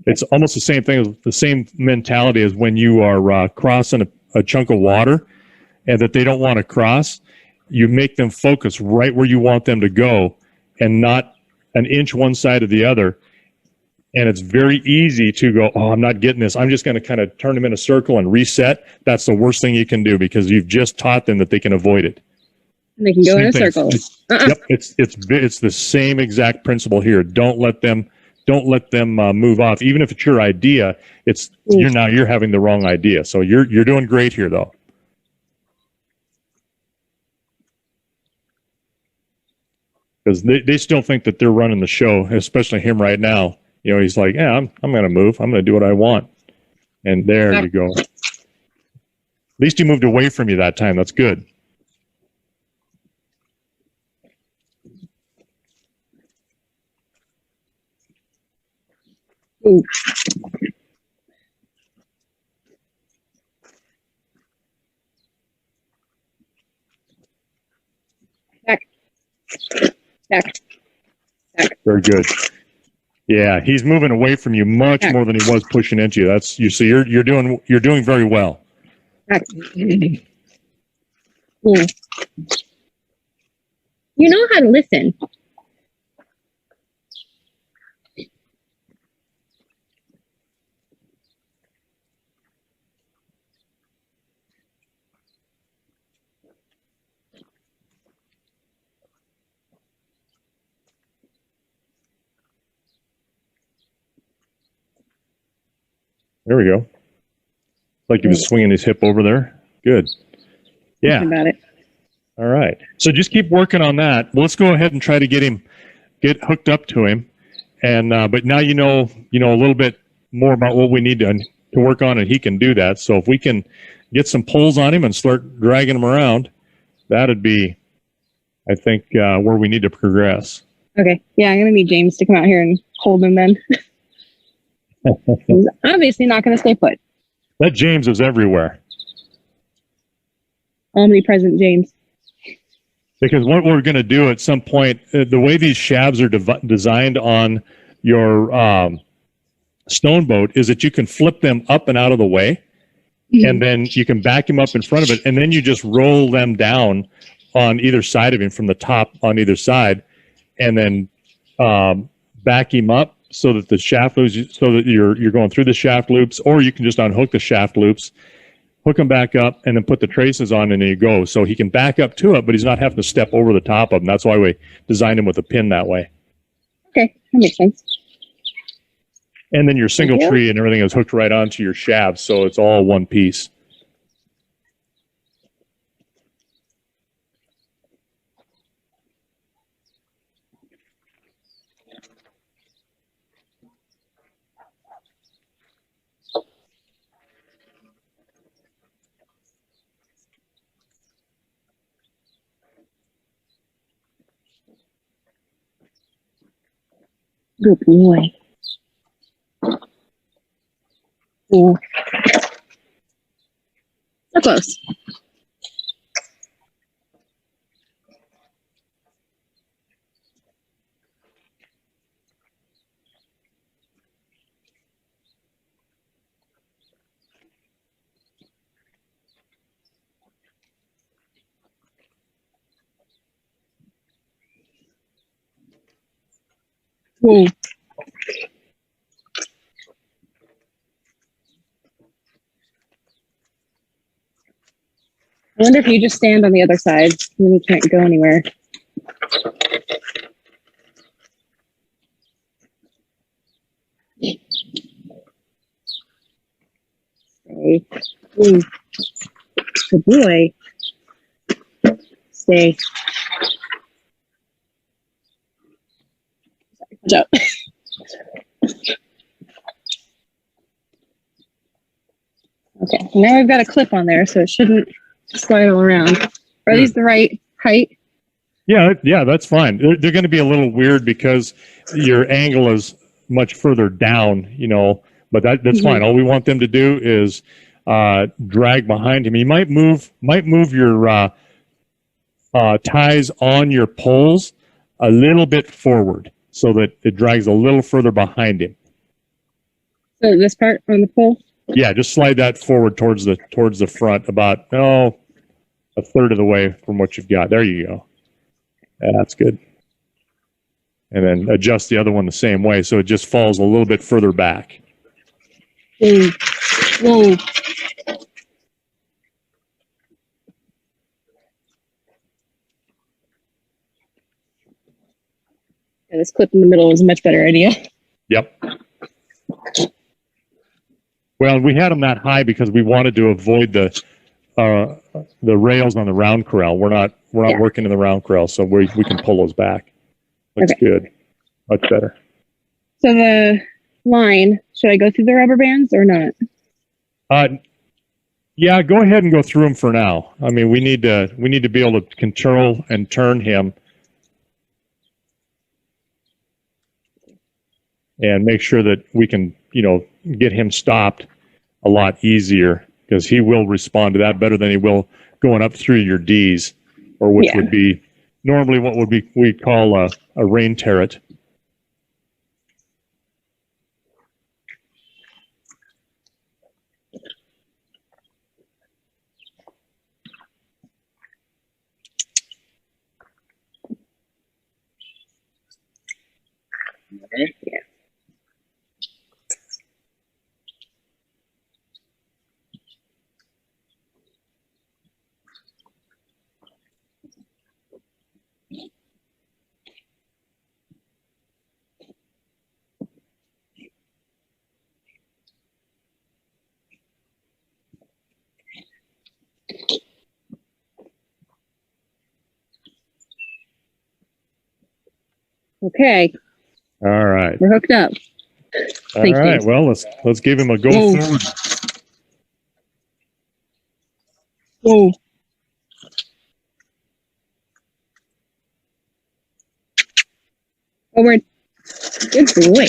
It's almost the same thing, the same mentality as when you are crossing a chunk of water and that they don't want to cross, you make them focus right where you want them to go and not an inch one side or the other. And it's very easy to go, oh, I'm not getting this. I'm just going to kind of turn them in a circle and reset. That's the worst thing you can do because you've just taught them that they can avoid it. And they can go in a circle. Yep, it's the same exact principle here. Don't let them move off. Even if it's your idea, you're having the wrong idea. So you're doing great here, though. Because they still think that they're running the show, especially him right now. You know, he's like, yeah, I'm going to move. I'm going to do what I want. And there you go. At least he moved away from you that time. That's good. Ooh. Back. Very good. Yeah, he's moving away from you much more than he was pushing into you. That's you see, you're doing very well. You know how to listen. There we go. Like he was swinging his hip over there. Good. Yeah. About it. All right. So just keep working on that. Well, let's go ahead and try to get hooked up to him. And but now you know a little bit more about what we need to work on, and he can do that. So if we can get some pulls on him and start dragging him around, that'd be, I think, where we need to progress. Okay. Yeah, I'm gonna need James to come out here and hold him then. He's obviously not going to stay put. That James is everywhere. Omnipresent James. Because what we're going to do at some point, the way these shabs are designed on your stone boat is that you can flip them up and out of the way, and then you can back him up in front of it, and then you just roll them down on either side of him from the top on either side, and then back him up so that the shaft loops, so that you're going through the shaft loops, or you can just unhook the shaft loops, hook them back up, and then put the traces on, and then you go. So he can back up to it, but he's not having to step over the top of them. That's why we designed him with a pin that way. Okay, that makes sense. And then your single tree and everything is hooked right onto your shafts, so it's all one piece. Good boy. Ooh. So close. Ooh. I wonder if you just stand on the other side, and then you can't go anywhere. Stay. Ooh. Good boy. Stay. Watch out. Okay, now we've got a clip on there, so it shouldn't slide all around. Are these the right height? Yeah, that's fine. They're going to be a little weird because your angle is much further down, but that's fine. All we want them to do is drag behind him. You might move your ties on your poles a little bit forward so that it drags a little further behind him. So this part on the pole? Yeah, just slide that forward towards the front about a third of the way from what you've got. There you go. Yeah, that's good. And then adjust the other one the same way so it just falls a little bit further back. Whoa. Whoa. Yeah, this clip in the middle is a much better idea. Yep. Well, we had them that high because we wanted to avoid the rails on the round corral. We're not working in the round corral, so we can pull those back. Looks good. Much better. So the line, should I go through the rubber bands or not? Yeah, go ahead and go through them for now. I mean, we need to be able to control and turn him and make sure that we can, get him stopped a lot easier, because he will respond to that better than he will going up through your Ds, or which would be normally what we call a rain turret. Okay. Yeah. Okay. All right. We're hooked up. All right. Well, let's give him a go forward. Whoa. Forward. Good boy.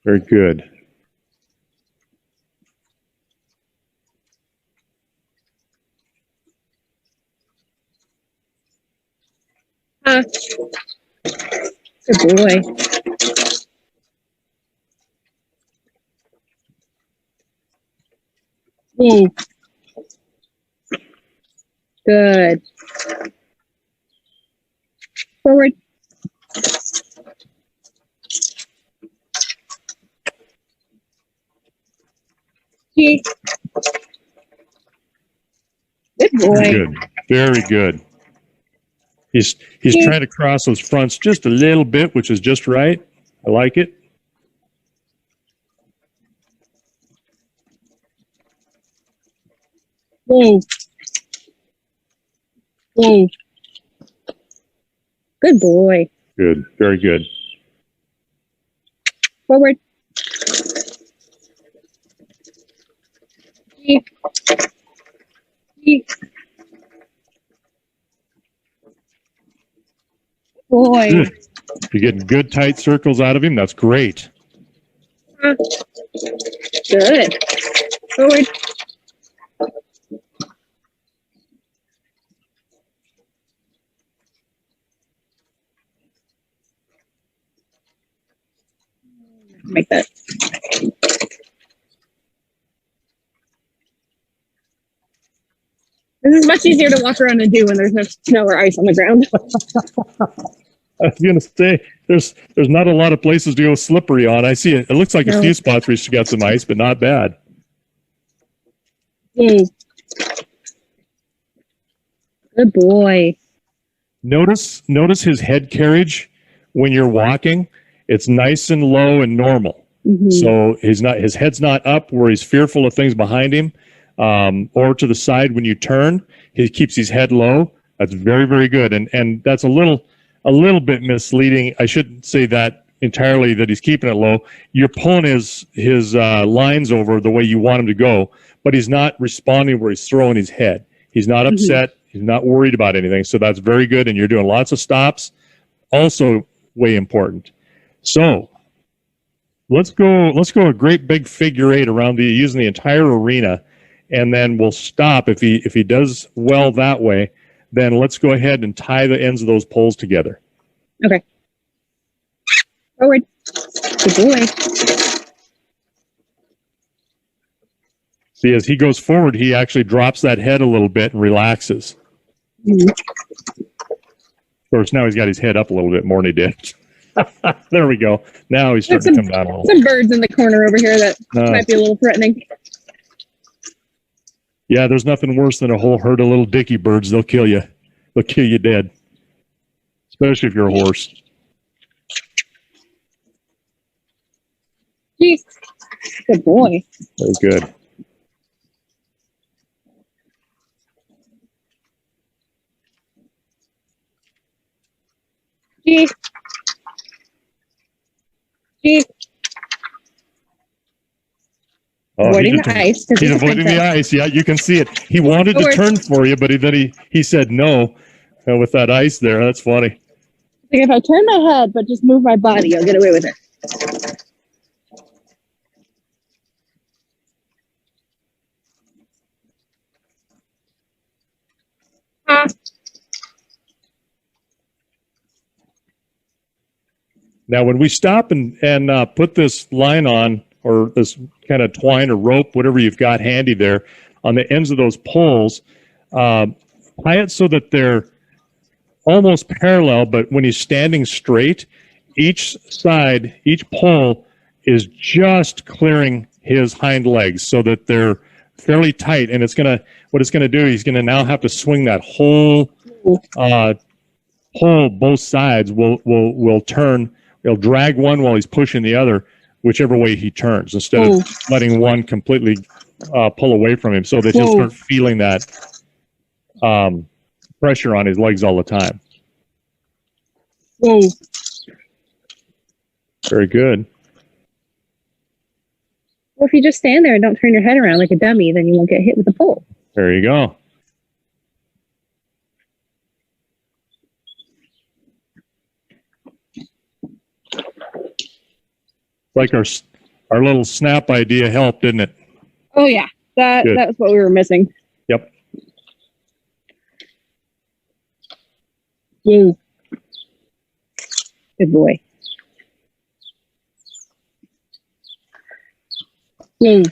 Very good. Good boy. Whoa. Good. Forward. Good boy. Good. Very good. He's trying to cross those fronts just a little bit, which is just right. I like it. Whoa. Whoa. Good boy. Good. Very good. Forward. Boy. Good. You're getting good tight circles out of him. That's great. Good. Forward. Make that. This is much easier to walk around and do when there's no snow or ice on the ground. I was going to say, there's not a lot of places to go slippery on. I see it. It looks like a few spots where you got some ice, but not bad. Good boy. Notice his head carriage when you're walking. It's nice and low and normal. Mm-hmm. So his head's not up where he's fearful of things behind him, or to the side when you turn. He keeps his head low. That's very, very good. And that's a little bit misleading. I shouldn't say that entirely, that he's keeping it low. You're pulling his lines over the way you want him to go, but he's not responding where he's throwing his head. He's not upset. Mm-hmm. He's not worried about anything. So that's very good. And you're doing lots of stops. Also way important. So let's go a great big figure eight around using the entire arena, and then we'll stop if he does well that way. then let's go ahead and tie the ends of those poles together. Okay. Forward. Good boy. See, as he goes forward, he actually drops that head a little bit and relaxes. Mhm. Of course, now he's got his head up a little bit more than he did. There we go. Now he's starting to come down a little. Some birds in the corner over here that might be a little threatening. Yeah, there's nothing worse than a whole herd of little dicky birds. They'll kill you. They'll kill you dead. Especially if you're a horse. Jeez. Good boy. Very good. Jeez. Jeez. Oh, Avoiding the ice. He's avoiding the ice. Yeah, you can see it. He wanted to turn for you, but then he said no with that ice there. That's funny. Like if I turn my head but just move my body, I'll get away with it. Now, when we stop and put this line on, or this kind of twine or rope, whatever you've got handy there, on the ends of those poles, tie it so that they're almost parallel, but when he's standing straight, each side, each pole is just clearing his hind legs so that they're fairly tight. And what it's gonna do, he's gonna now have to swing that whole pole, both sides will turn. He'll drag one while he's pushing the other, whichever way he turns, instead of letting one completely pull away from him, so that he'll start feeling that pressure on his legs all the time. Whoa. Very good. Well, if you just stand there and don't turn your head around like a dummy, then you won't get hit with the pole. There you go. Like our little snap idea helped, didn't it? Oh yeah, that was what we were missing. Yep. Yay. Good boy. Yay.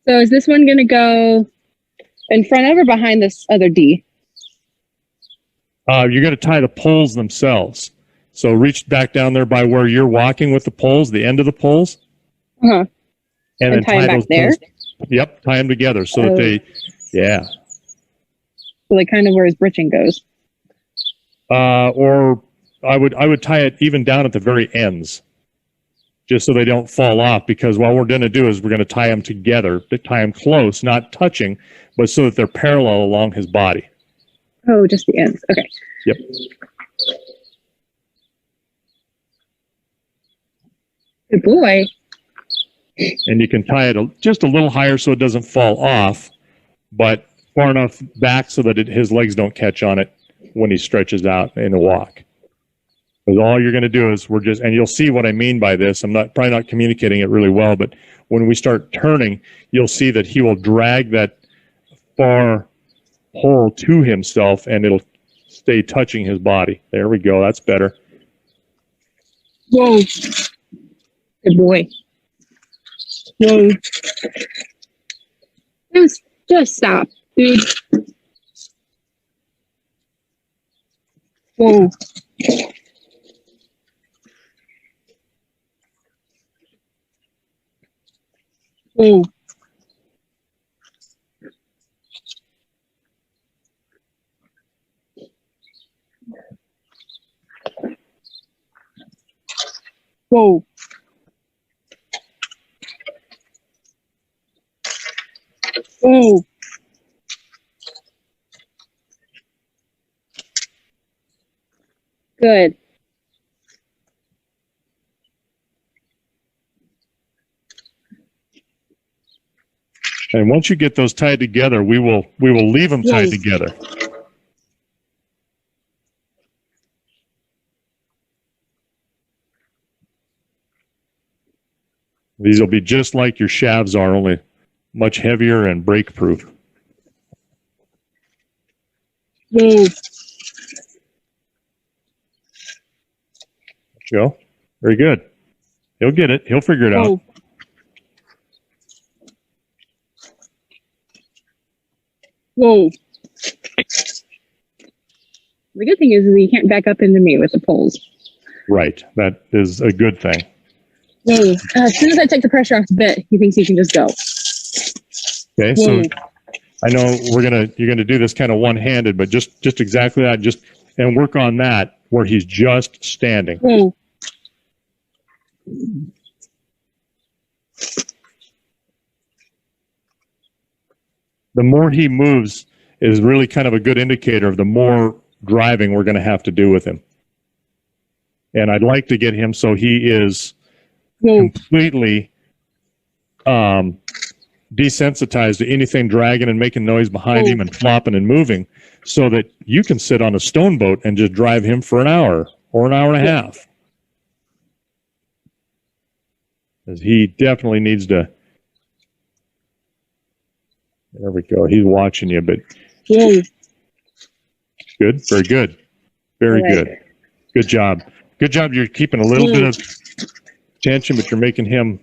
So is this one going to go in front of or behind this other D? You're going to tie the poles themselves. So reach back down there by where you're walking with the poles, the end of the poles. Uh-huh. And then tie them back there? poles. Yep, tie them together so that they, yeah. So like kind of where his britching goes. Or I would tie it even down at the very ends, just so they don't fall off, because what we're going to do is we're going to tie them together, tie them close, not touching, but so that they're parallel along his body. Oh, just the ends. Okay. Yep. Good boy. And you can tie it just a little higher so it doesn't fall off, but far enough back so that his legs don't catch on it when he stretches out in a walk. Because all you're going to do is and you'll see what I mean by this. I'm probably not communicating it really well, but when we start turning, you'll see that he will drag that far pole to himself, and it'll stay touching his body. There we go. That's better. Whoa. Good boy. Whoa. Just stop, dude. Whoa. Whoa. Whoa. Whoa. Good. And once you get those tied together, we will leave them tied together. These will be just like your shafts are, only much heavier and brake proof. Whoa. Go. Very good. He'll get it. He'll figure it out. Whoa. Whoa. The good thing is he can't back up into me with the poles. Right. That is a good thing. Whoa. As soon as I take the pressure off the bit, he thinks he can just go. Okay, Whoa. so I know you're gonna do this kind of one-handed, but just exactly that, and work on that where he's just standing. Whoa. The more he moves is really kind of a good indicator of the more driving we're going to have to do with him. And I'd like to get him so he is completely desensitized to anything dragging and making noise behind him and flopping and moving, so that you can sit on a stone boat and just drive him for an hour or an hour and a half. Because he definitely needs to. There we go. He's watching you, but good, very good, very good. Good job. Good job. You're keeping a little bit of tension, but you're making him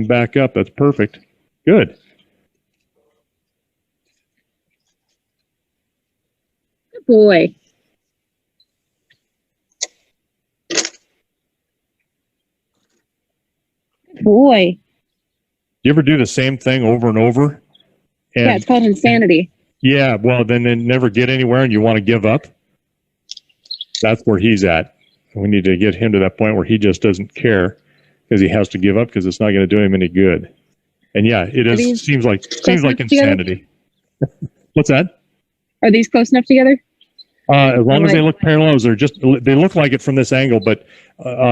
back up. That's perfect. Good. Good boy. Good boy. You ever do the same thing over and over? And, yeah, it's called insanity. Yeah, well, then never get anywhere and you want to give up. That's where he's at. We need to get him to that point where he just doesn't care because he has to give up because it's not going to do him any good. And yeah, it is. Seems like insanity. What's that? Are these close enough together? As long as they look parallel, they look like it from this angle. But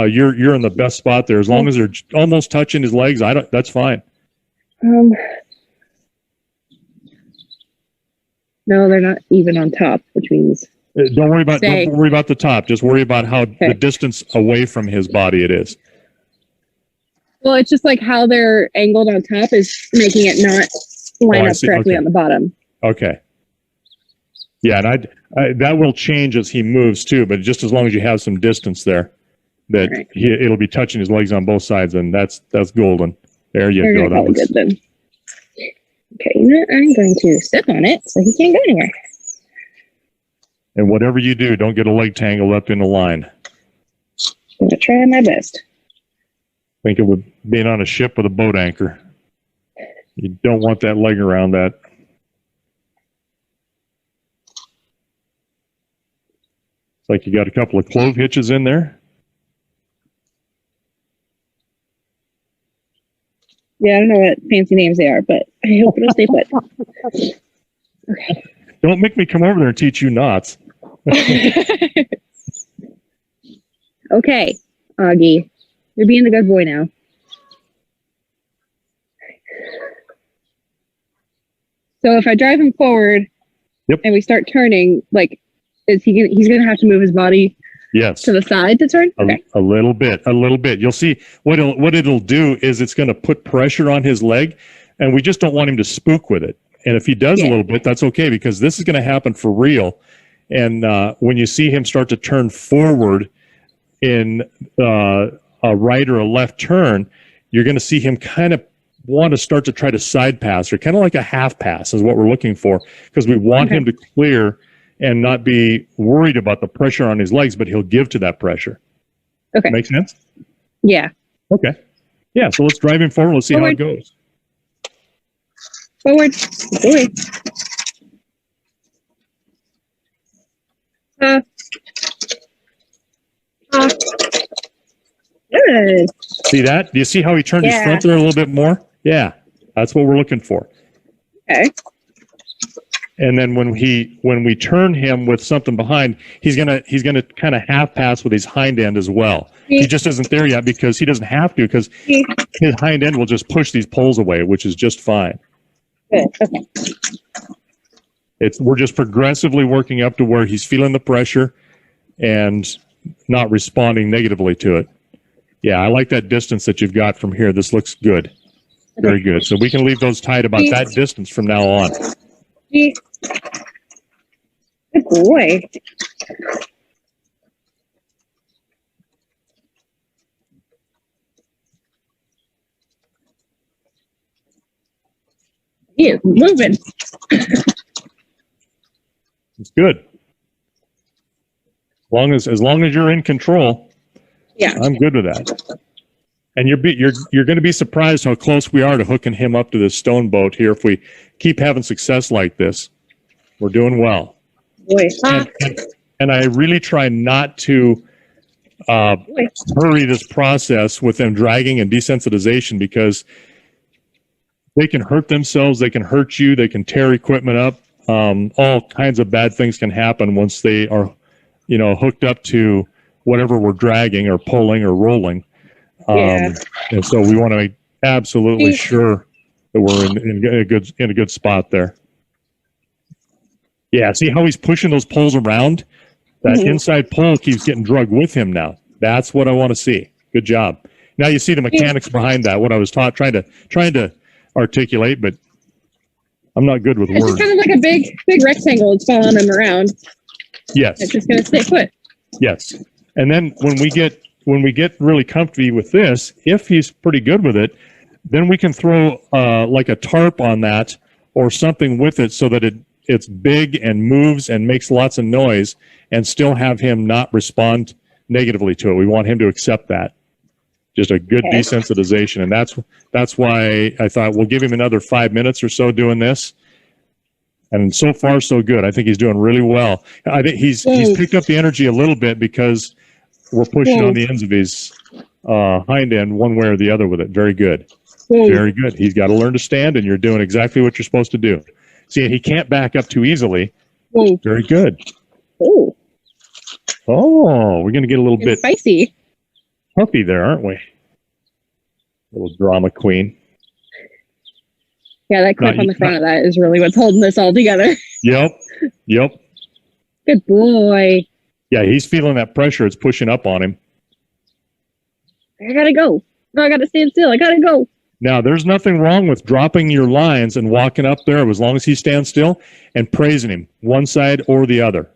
you're in the best spot there. As long as they're almost touching his legs, that's fine. No, they're not even on top, which means don't worry about the top. Just worry about how the distance away from his body it is. Well, it's just like how they're angled on top is making it not line up correctly on the bottom. Okay. Yeah, and that will change as he moves too. But just as long as you have some distance there, that it'll be touching his legs on both sides, and that's golden. There you go. That was good then. Okay, I'm going to step on it so he can't go anywhere. And whatever you do, don't get a leg tangled up in the line. I'm going to try my best. Think of being on a ship with a boat anchor. You don't want that leg around that. It's like you got a couple of clove hitches in there. Yeah, I don't know what fancy names they are, but I hope it'll stay put. Okay. Don't make me come over there and teach you knots. Okay, Oggy. You're being the good boy now. So if I drive him forward and we start turning, like, he's going to have to move his body to the side to turn? Okay. A little bit. You'll see what it'll do is it's going to put pressure on his leg, and we just don't want him to spook with it. And if he does a little bit, that's okay, because this is going to happen for real. And when you see him start to turn forward in a right or a left turn, you're going to see him kind of want to start to try to side pass, or kind of like a half pass is what we're looking for, because we want him to clear and not be worried about the pressure on his legs, but he'll give to that pressure. Okay. Make sense? Yeah. Okay. Yeah, so let's drive him forward. Let's see how it goes. Forward. Forward. Good. See that? Do you see how he turned his front there a little bit more? Yeah, that's what we're looking for. Okay. And then when we turn him with something behind, he's gonna kind of half pass with his hind end as well. He just isn't there yet because he doesn't have to, because his hind end will just push these poles away, which is just fine. Good. Okay. We're just progressively working up to where he's feeling the pressure and not responding negatively to it. Yeah, I like that distance that you've got from here. This looks good. Very good. So we can leave those tied about that distance from now on. Good boy. He is moving. It's good. As long as you're in control, Yeah. I'm good with that. And you're going to be surprised how close we are to hooking him up to this stone boat here. If we keep having success like this, we're doing well. Boy. And I really try not to hurry this process with them dragging and desensitization, because they can hurt themselves, they can hurt you, they can tear equipment up. All kinds of bad things can happen once they are, hooked up to whatever we're dragging or pulling or rolling. And so we want to make absolutely sure that we're in a good spot there. Yeah, see how he's pushing those poles around? That inside pole keeps getting drugged with him now. That's what I want to see. Good job. Now you see the mechanics behind that, what I was trying to articulate, but I'm not good with words. It's kind of like a big rectangle. It's following him around. Yes. It's just going to stay put. Yes. And then when we get really comfy with this, if he's pretty good with it, then we can throw like a tarp on that or something with it so that it's big and moves and makes lots of noise, and still have him not respond negatively to it. We want him to accept that. Just a good desensitization. And that's why I thought we'll give him another 5 minutes or so doing this. And so far, so good. I think he's doing really well. I think he's picked up the energy a little bit because we're pushing on the ends of his hind end one way or the other with it. Very good. Very good. He's got to learn to stand, and you're doing exactly what you're supposed to do. See, he can't back up too easily. Very good. Oh, we're going to get a little bit spicy. Puppy there, aren't we? Little drama queen. Yeah, that clip on the front of that is really what's holding this all together. Yep. Good boy. Yeah, he's feeling that pressure. It's pushing up on him. I gotta go. No, I gotta stand still. I gotta go. Now, there's nothing wrong with dropping your lines and walking up there as long as he stands still and praising him, one side or the other.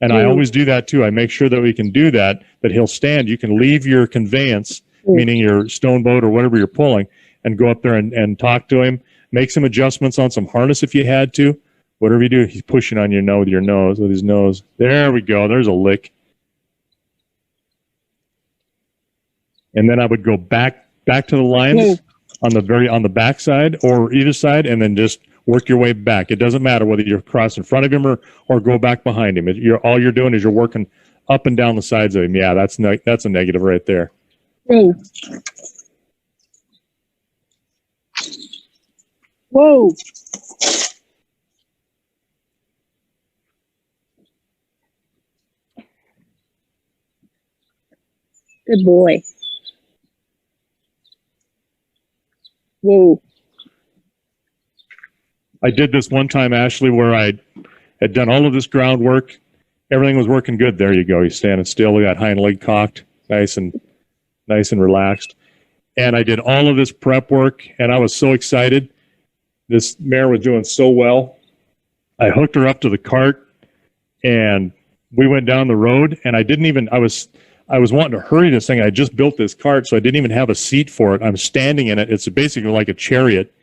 And I always do that too. I make sure that we can do that he'll stand. You can leave your conveyance, meaning your stone boat or whatever you're pulling, and go up there and talk to him. Make some adjustments on some harness if you had to. Whatever you do, he's pushing on your nose with his nose. There we go. There's a lick. And then I would go back to the lines on the back side or either side, and then just work your way back. It doesn't matter whether you're across in front of him or go back behind him. All you're doing is you're working up and down the sides of him. Yeah, that's a negative right there. Whoa. Good boy. Whoa. I did this one time, Ashley, where I had done all of this groundwork. Everything was working good. There you go. He's standing still. We got hind leg cocked, nice and relaxed. And I did all of this prep work, and I was so excited. This mare was doing so well. I hooked her up to the cart, and we went down the road. And I was wanting to hurry this thing. I just built this cart, so I didn't even have a seat for it. I'm standing in it. It's basically like a chariot.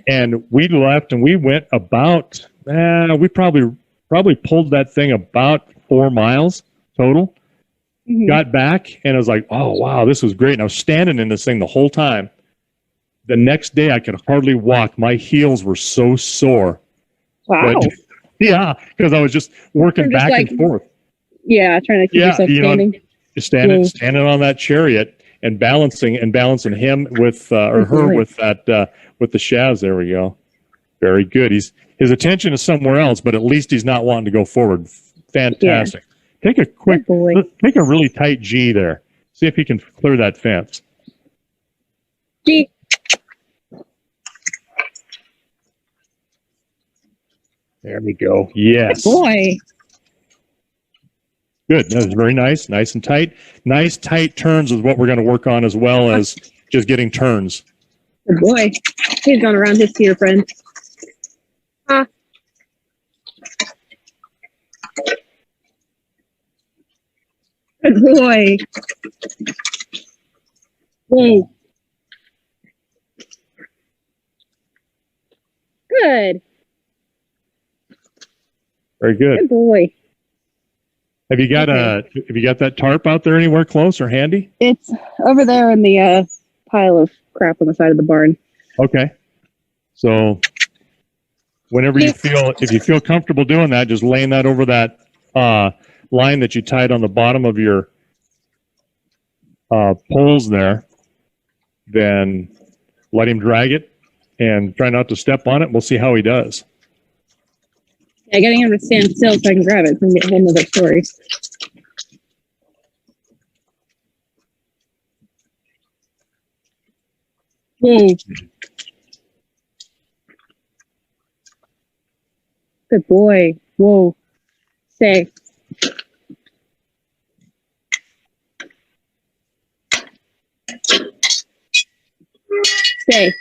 And we left, and we went about. We probably pulled that thing about 4 miles total. Got back, and I was like, "Oh wow, this was great!" And I was standing in this thing the whole time. The next day, I could hardly walk. My heels were so sore. Wow. But, yeah, because I was just working back and forth. Yeah, trying to keep yourself standing. Just standing on that chariot and balancing him with or her with that with the shafts. There we go. Very good. His attention is somewhere else, but at least he's not wanting to go forward. Fantastic. Yeah. Take a really tight G there. See if he can clear that fence. G. There we go. Yes. Good boy. Good. That was very nice. Nice and tight. Nice tight turns is what we're going to work on, as well as just getting turns. Good boy. He's gone around his dear friend. Ah. Good boy. Whoa. Good. Very good. Good boy. Have you got that tarp out there anywhere close or handy? It's over there in the pile of crap on the side of the barn. Okay. So whenever if you feel comfortable doing that, just laying that over that line that you tied on the bottom of your poles there, then let him drag it and try not to step on it. We'll see how he does. Yeah, getting him to stand still so I can grab it and get a whole nother story. Whoa. Good boy. Whoa. Stay. Stay.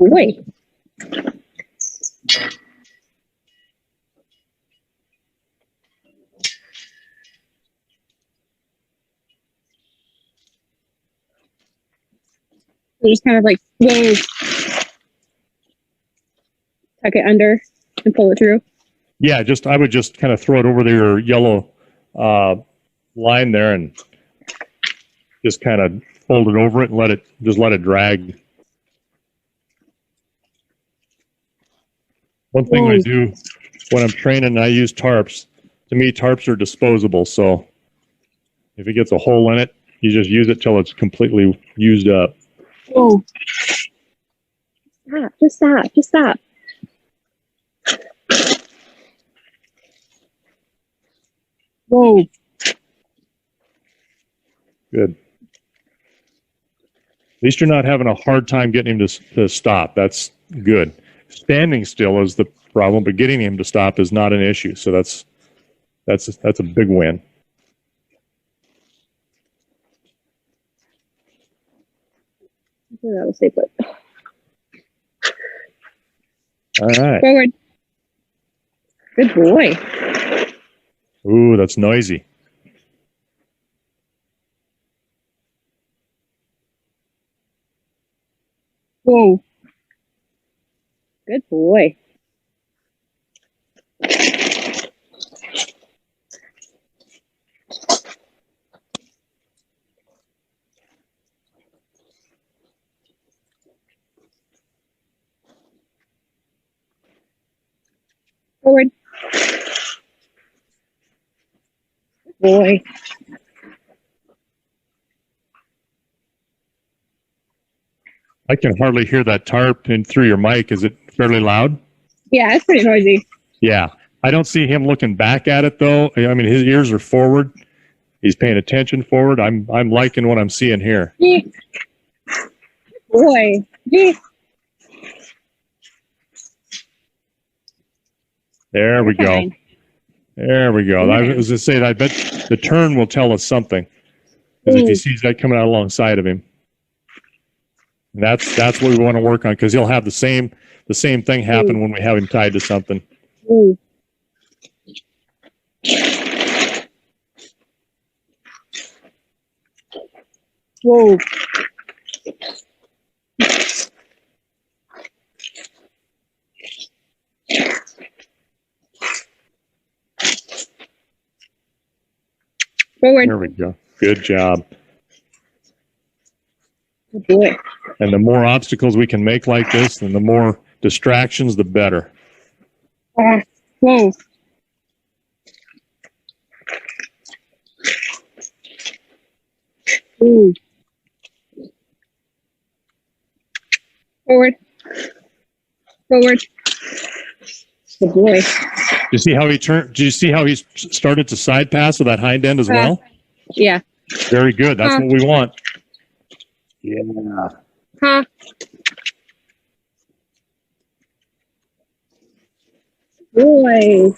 Wait. You just kind of like, whoa. Tuck it under and pull it through. Yeah, I would just kind of throw it over your yellow line there and just kind of fold it over it and let it drag. One thing I do when I'm training, I use tarps. To me, tarps are disposable, so if it gets a hole in it, you just use it till it's completely used up. Whoa. Stop. Just stop. Just stop. Whoa. Good. At least you're not having a hard time getting him to stop. That's good. Standing still is the problem, but getting him to stop is not an issue. So that's a big win. That'll stay put. All right. Forward. Good boy. Ooh, that's noisy. Whoa. Good boy. Forward. Good boy. I can hardly hear that tarp in through your mic. Is it fairly loud? Yeah, it's pretty noisy. Yeah. I don't see him looking back at it though. I mean, his ears are forward. He's paying attention forward. I'm liking what I'm seeing here. Good boy. There we go. Fine. There we go. I was going to say, I bet the turn will tell us something. Because if he sees that coming out alongside of him. And that's what we want to work on, because he'll have the same thing happen when we have him tied to something. Ooh. Whoa. Forward. There we go. Good job. Good boy. And the more obstacles we can make like this, and the more distractions, the better. Whoa. Ooh. Forward. Forward. Good boy. Do you see how he turned? Do you see how he's started to side pass with that hind end as well? Yeah. Very good. That's what we want. Yeah. Huh. Boy.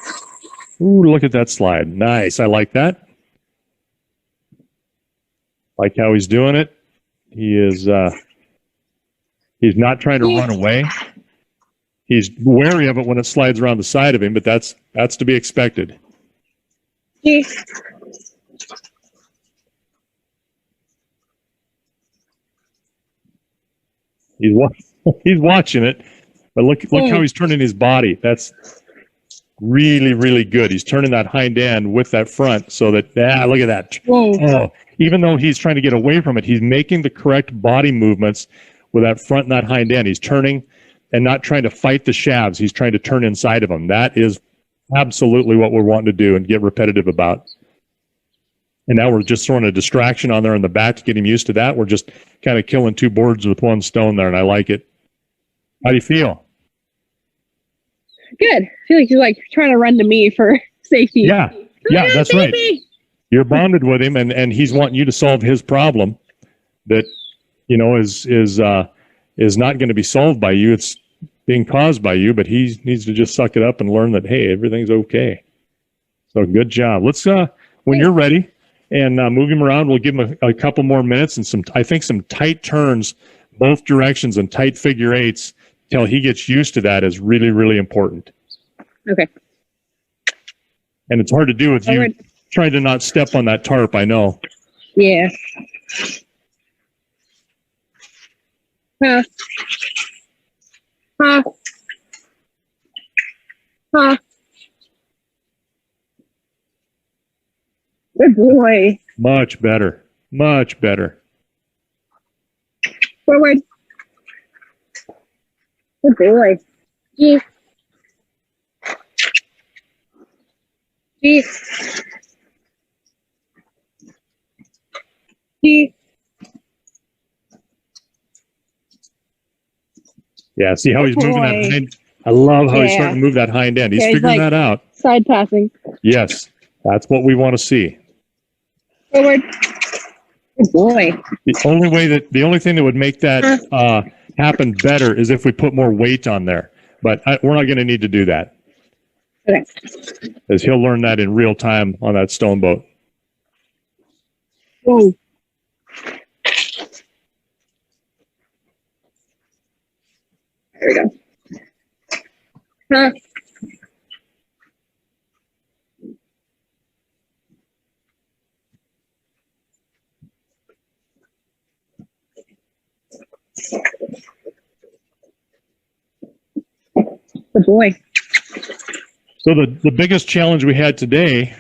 Ooh, look at that slide. Nice. I like that. Like how he's doing it. He is he's not trying to run away. He's wary of it when it slides around the side of him, but that's to be expected. He's watching it, but look how he's turning his body. That's really, really good. He's turning that hind end with that front so that, look at that. Whoa. Oh, even though he's trying to get away from it, he's making the correct body movements with that front and that hind end. He's turning and not trying to fight the shafts. He's trying to turn inside of them. That is absolutely what we're wanting to do and get repetitive about. And now we're just throwing a distraction on there in the back to get him used to that. We're just kind of killing two birds with one stone there, and I like it. How do you feel? Good. I feel like you're like trying to run to me for safety. Yeah, that's right. You're bonded with him, and he's wanting you to solve his problem that, you know, is not going to be solved by you. It's being caused by you, but he needs to just suck it up and learn that, hey, everything's okay. So good job. Let's, when you're ready, and move him around, we'll give him a couple more minutes and some tight turns, both directions, and tight figure eights till he gets used to that is really, really important. Okay. And it's hard to do with you trying to not step on that tarp, I know. Yeah. Huh. Huh. Huh. Good boy. Much better. Much better. Forward. Good boy. Yeah. Yeah. Yeah. Yeah, see how he's moving that hind? I love how he's starting to move that hind end. He's figuring that out. Side passing. Yes, that's what we want to see. Forward. Good boy. The only thing that would make that happen better is if we put more weight on there. But we're not going to need to do that. Okay. As he'll learn that in real time on that stone boat. Whoa. There we go. Huh. Good boy. So the biggest challenge we had today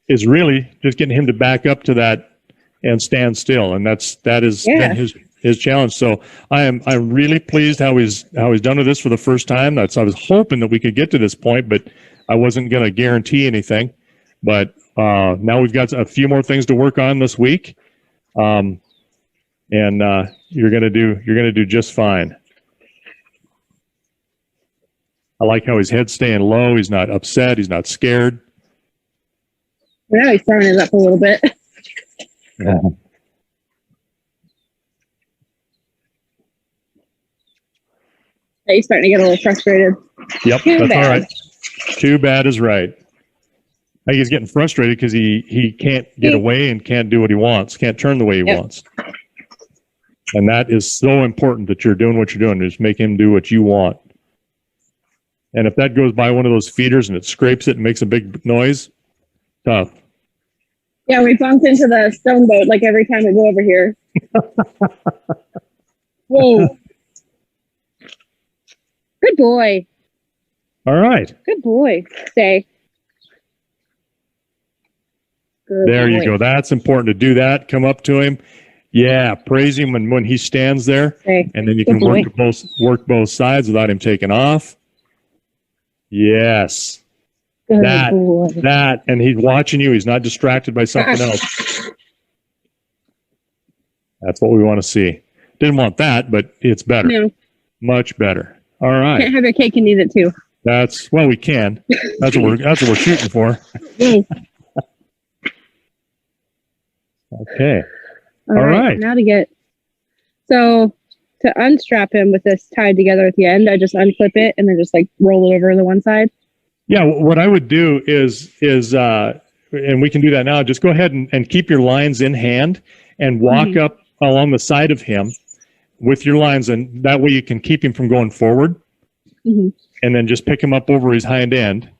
is really just getting him to back up to that and stand still, and that is been his challenge. So I'm really pleased how he's done with this for the first time. I was hoping that we could get to this point, but I wasn't going to guarantee anything. But now we've got a few more things to work on this week, and you're gonna do just fine. I like how his head's staying low. He's not upset. He's not scared. Now he's throwing it up a little bit. Yeah. He's starting to get a little frustrated. Yep, that's all right. Too bad is right. I think he's getting frustrated because he can't get away and can't do what he wants, can't turn the way he wants. And that is so important that you're doing what you're doing. Just make him do what you want. And if that goes by one of those feeders and it scrapes it and makes a big noise, tough. Yeah, we bumped into the stone boat like every time we go over here. Whoa. Good boy. All right. Good boy. Stay. Good there boy. You go. That's important to do that. Come up to him. Yeah, praise him when he stands there. Okay. And then you Good can work both sides without him taking off. Yes. Good boy. That, and he's watching you. He's not distracted by something else. That's what we want to see. Didn't want that, but it's better. No. Much better. All right. Can't have your cake and eat it too. We can. That's what we're shooting for. Yay. Okay. All right. Now to unstrap him with this tied together at the end, I just unclip it and then just like roll it over to the one side. Yeah, what I would do is and we can do that now. Just go ahead and keep your lines in hand and walk up along the side of him with your lines, and that way you can keep him from going forward. And then just pick him up over his hind end,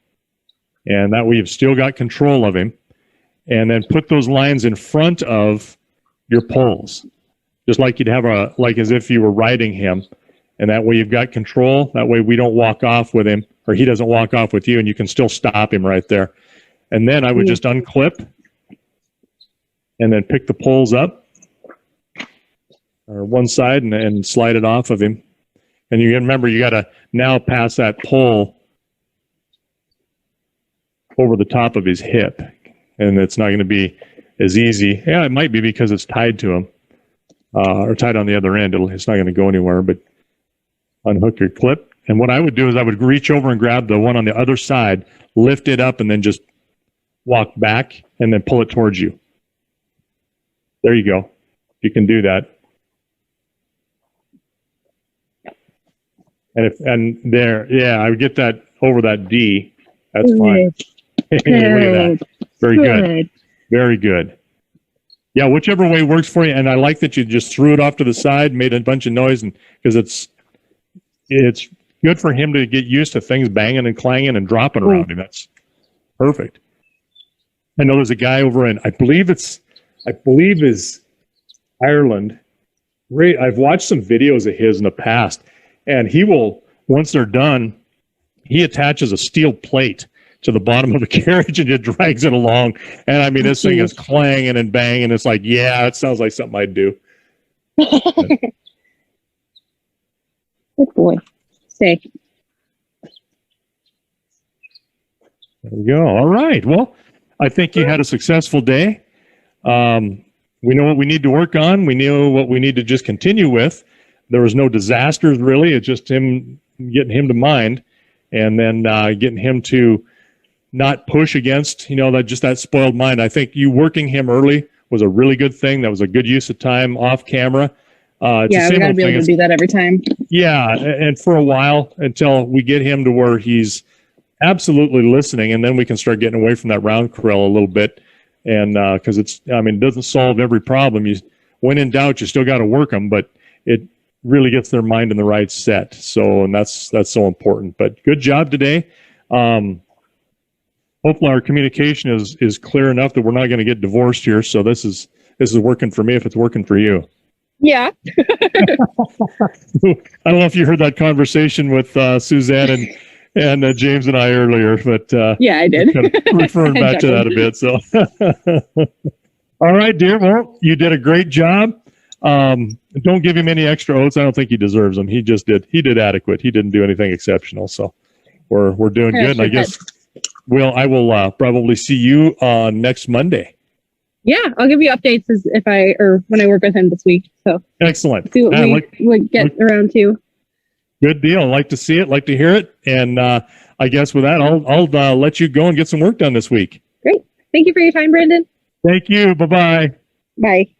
and that way you've still got control of him. And then put those lines in front of your poles, just like you'd have like as if you were riding him. And that way you've got control. That way we don't walk off with him, or he doesn't walk off with you, and you can still stop him right there. And then I would just unclip and then pick the poles up or one side and slide it off of him. And you remember, you got to now pass that pole over the top of his hip. And it's not going to be as easy. Yeah, it might be because it's tied to him or tied on the other end. It's not going to go anywhere, but unhook your clip. And what I would do is I would reach over and grab the one on the other side, lift it up, and then just walk back and then pull it towards you. There you go. You can do that. I would get that over that D. That's fine. Look at that. Very good. Very good. Yeah, whichever way works for you. And I like that you just threw it off to the side, made a bunch of noise, and because it's good for him to get used to things banging and clanging and dropping around him. That's perfect. I know there's a guy over in, I believe is Ireland. I've watched some videos of his in the past, and he will, once they're done, he attaches a steel plate to the bottom of the carriage and it drags it along. And I mean, this thing is clanging and banging. It's like, yeah, it sounds like something I'd do. Good boy. Stay. There we go. All right. Well, I think you had a successful day. We know what we need to work on. We know what we need to just continue with. There was no disasters, really. It's just getting him to mind, and then getting him to not push against, that spoiled mind. I think you working him early was a really good thing. That was a good use of time off camera. We got to be able to do that every time. Yeah, and for a while until we get him to where he's absolutely listening, and then we can start getting away from that round corral a little bit. And because it doesn't solve every problem. When in doubt, you still got to work them, but it really gets their mind in the right set. So, and that's so important. But good job today. Hopefully our communication is clear enough that we're not going to get divorced here. So this is working for me if it's working for you. Yeah. I don't know if you heard that conversation with Suzanne and James and I earlier, but yeah, I did. Kind of referring back to that a bit. So, all right, dear. Well, you did a great job. Don't give him any extra oats. I don't think he deserves them. He just did. He did adequate. He didn't do anything exceptional. So, we're doing good. And I guess I will probably see you next Monday. Yeah, I'll give you updates when I work with him this week. So excellent. See what we get around to. Good deal. Like to see it. Like to hear it. And I guess with that, I'll let you go and get some work done this week. Great. Thank you for your time, Brandon. Thank you. Bye-bye. Bye.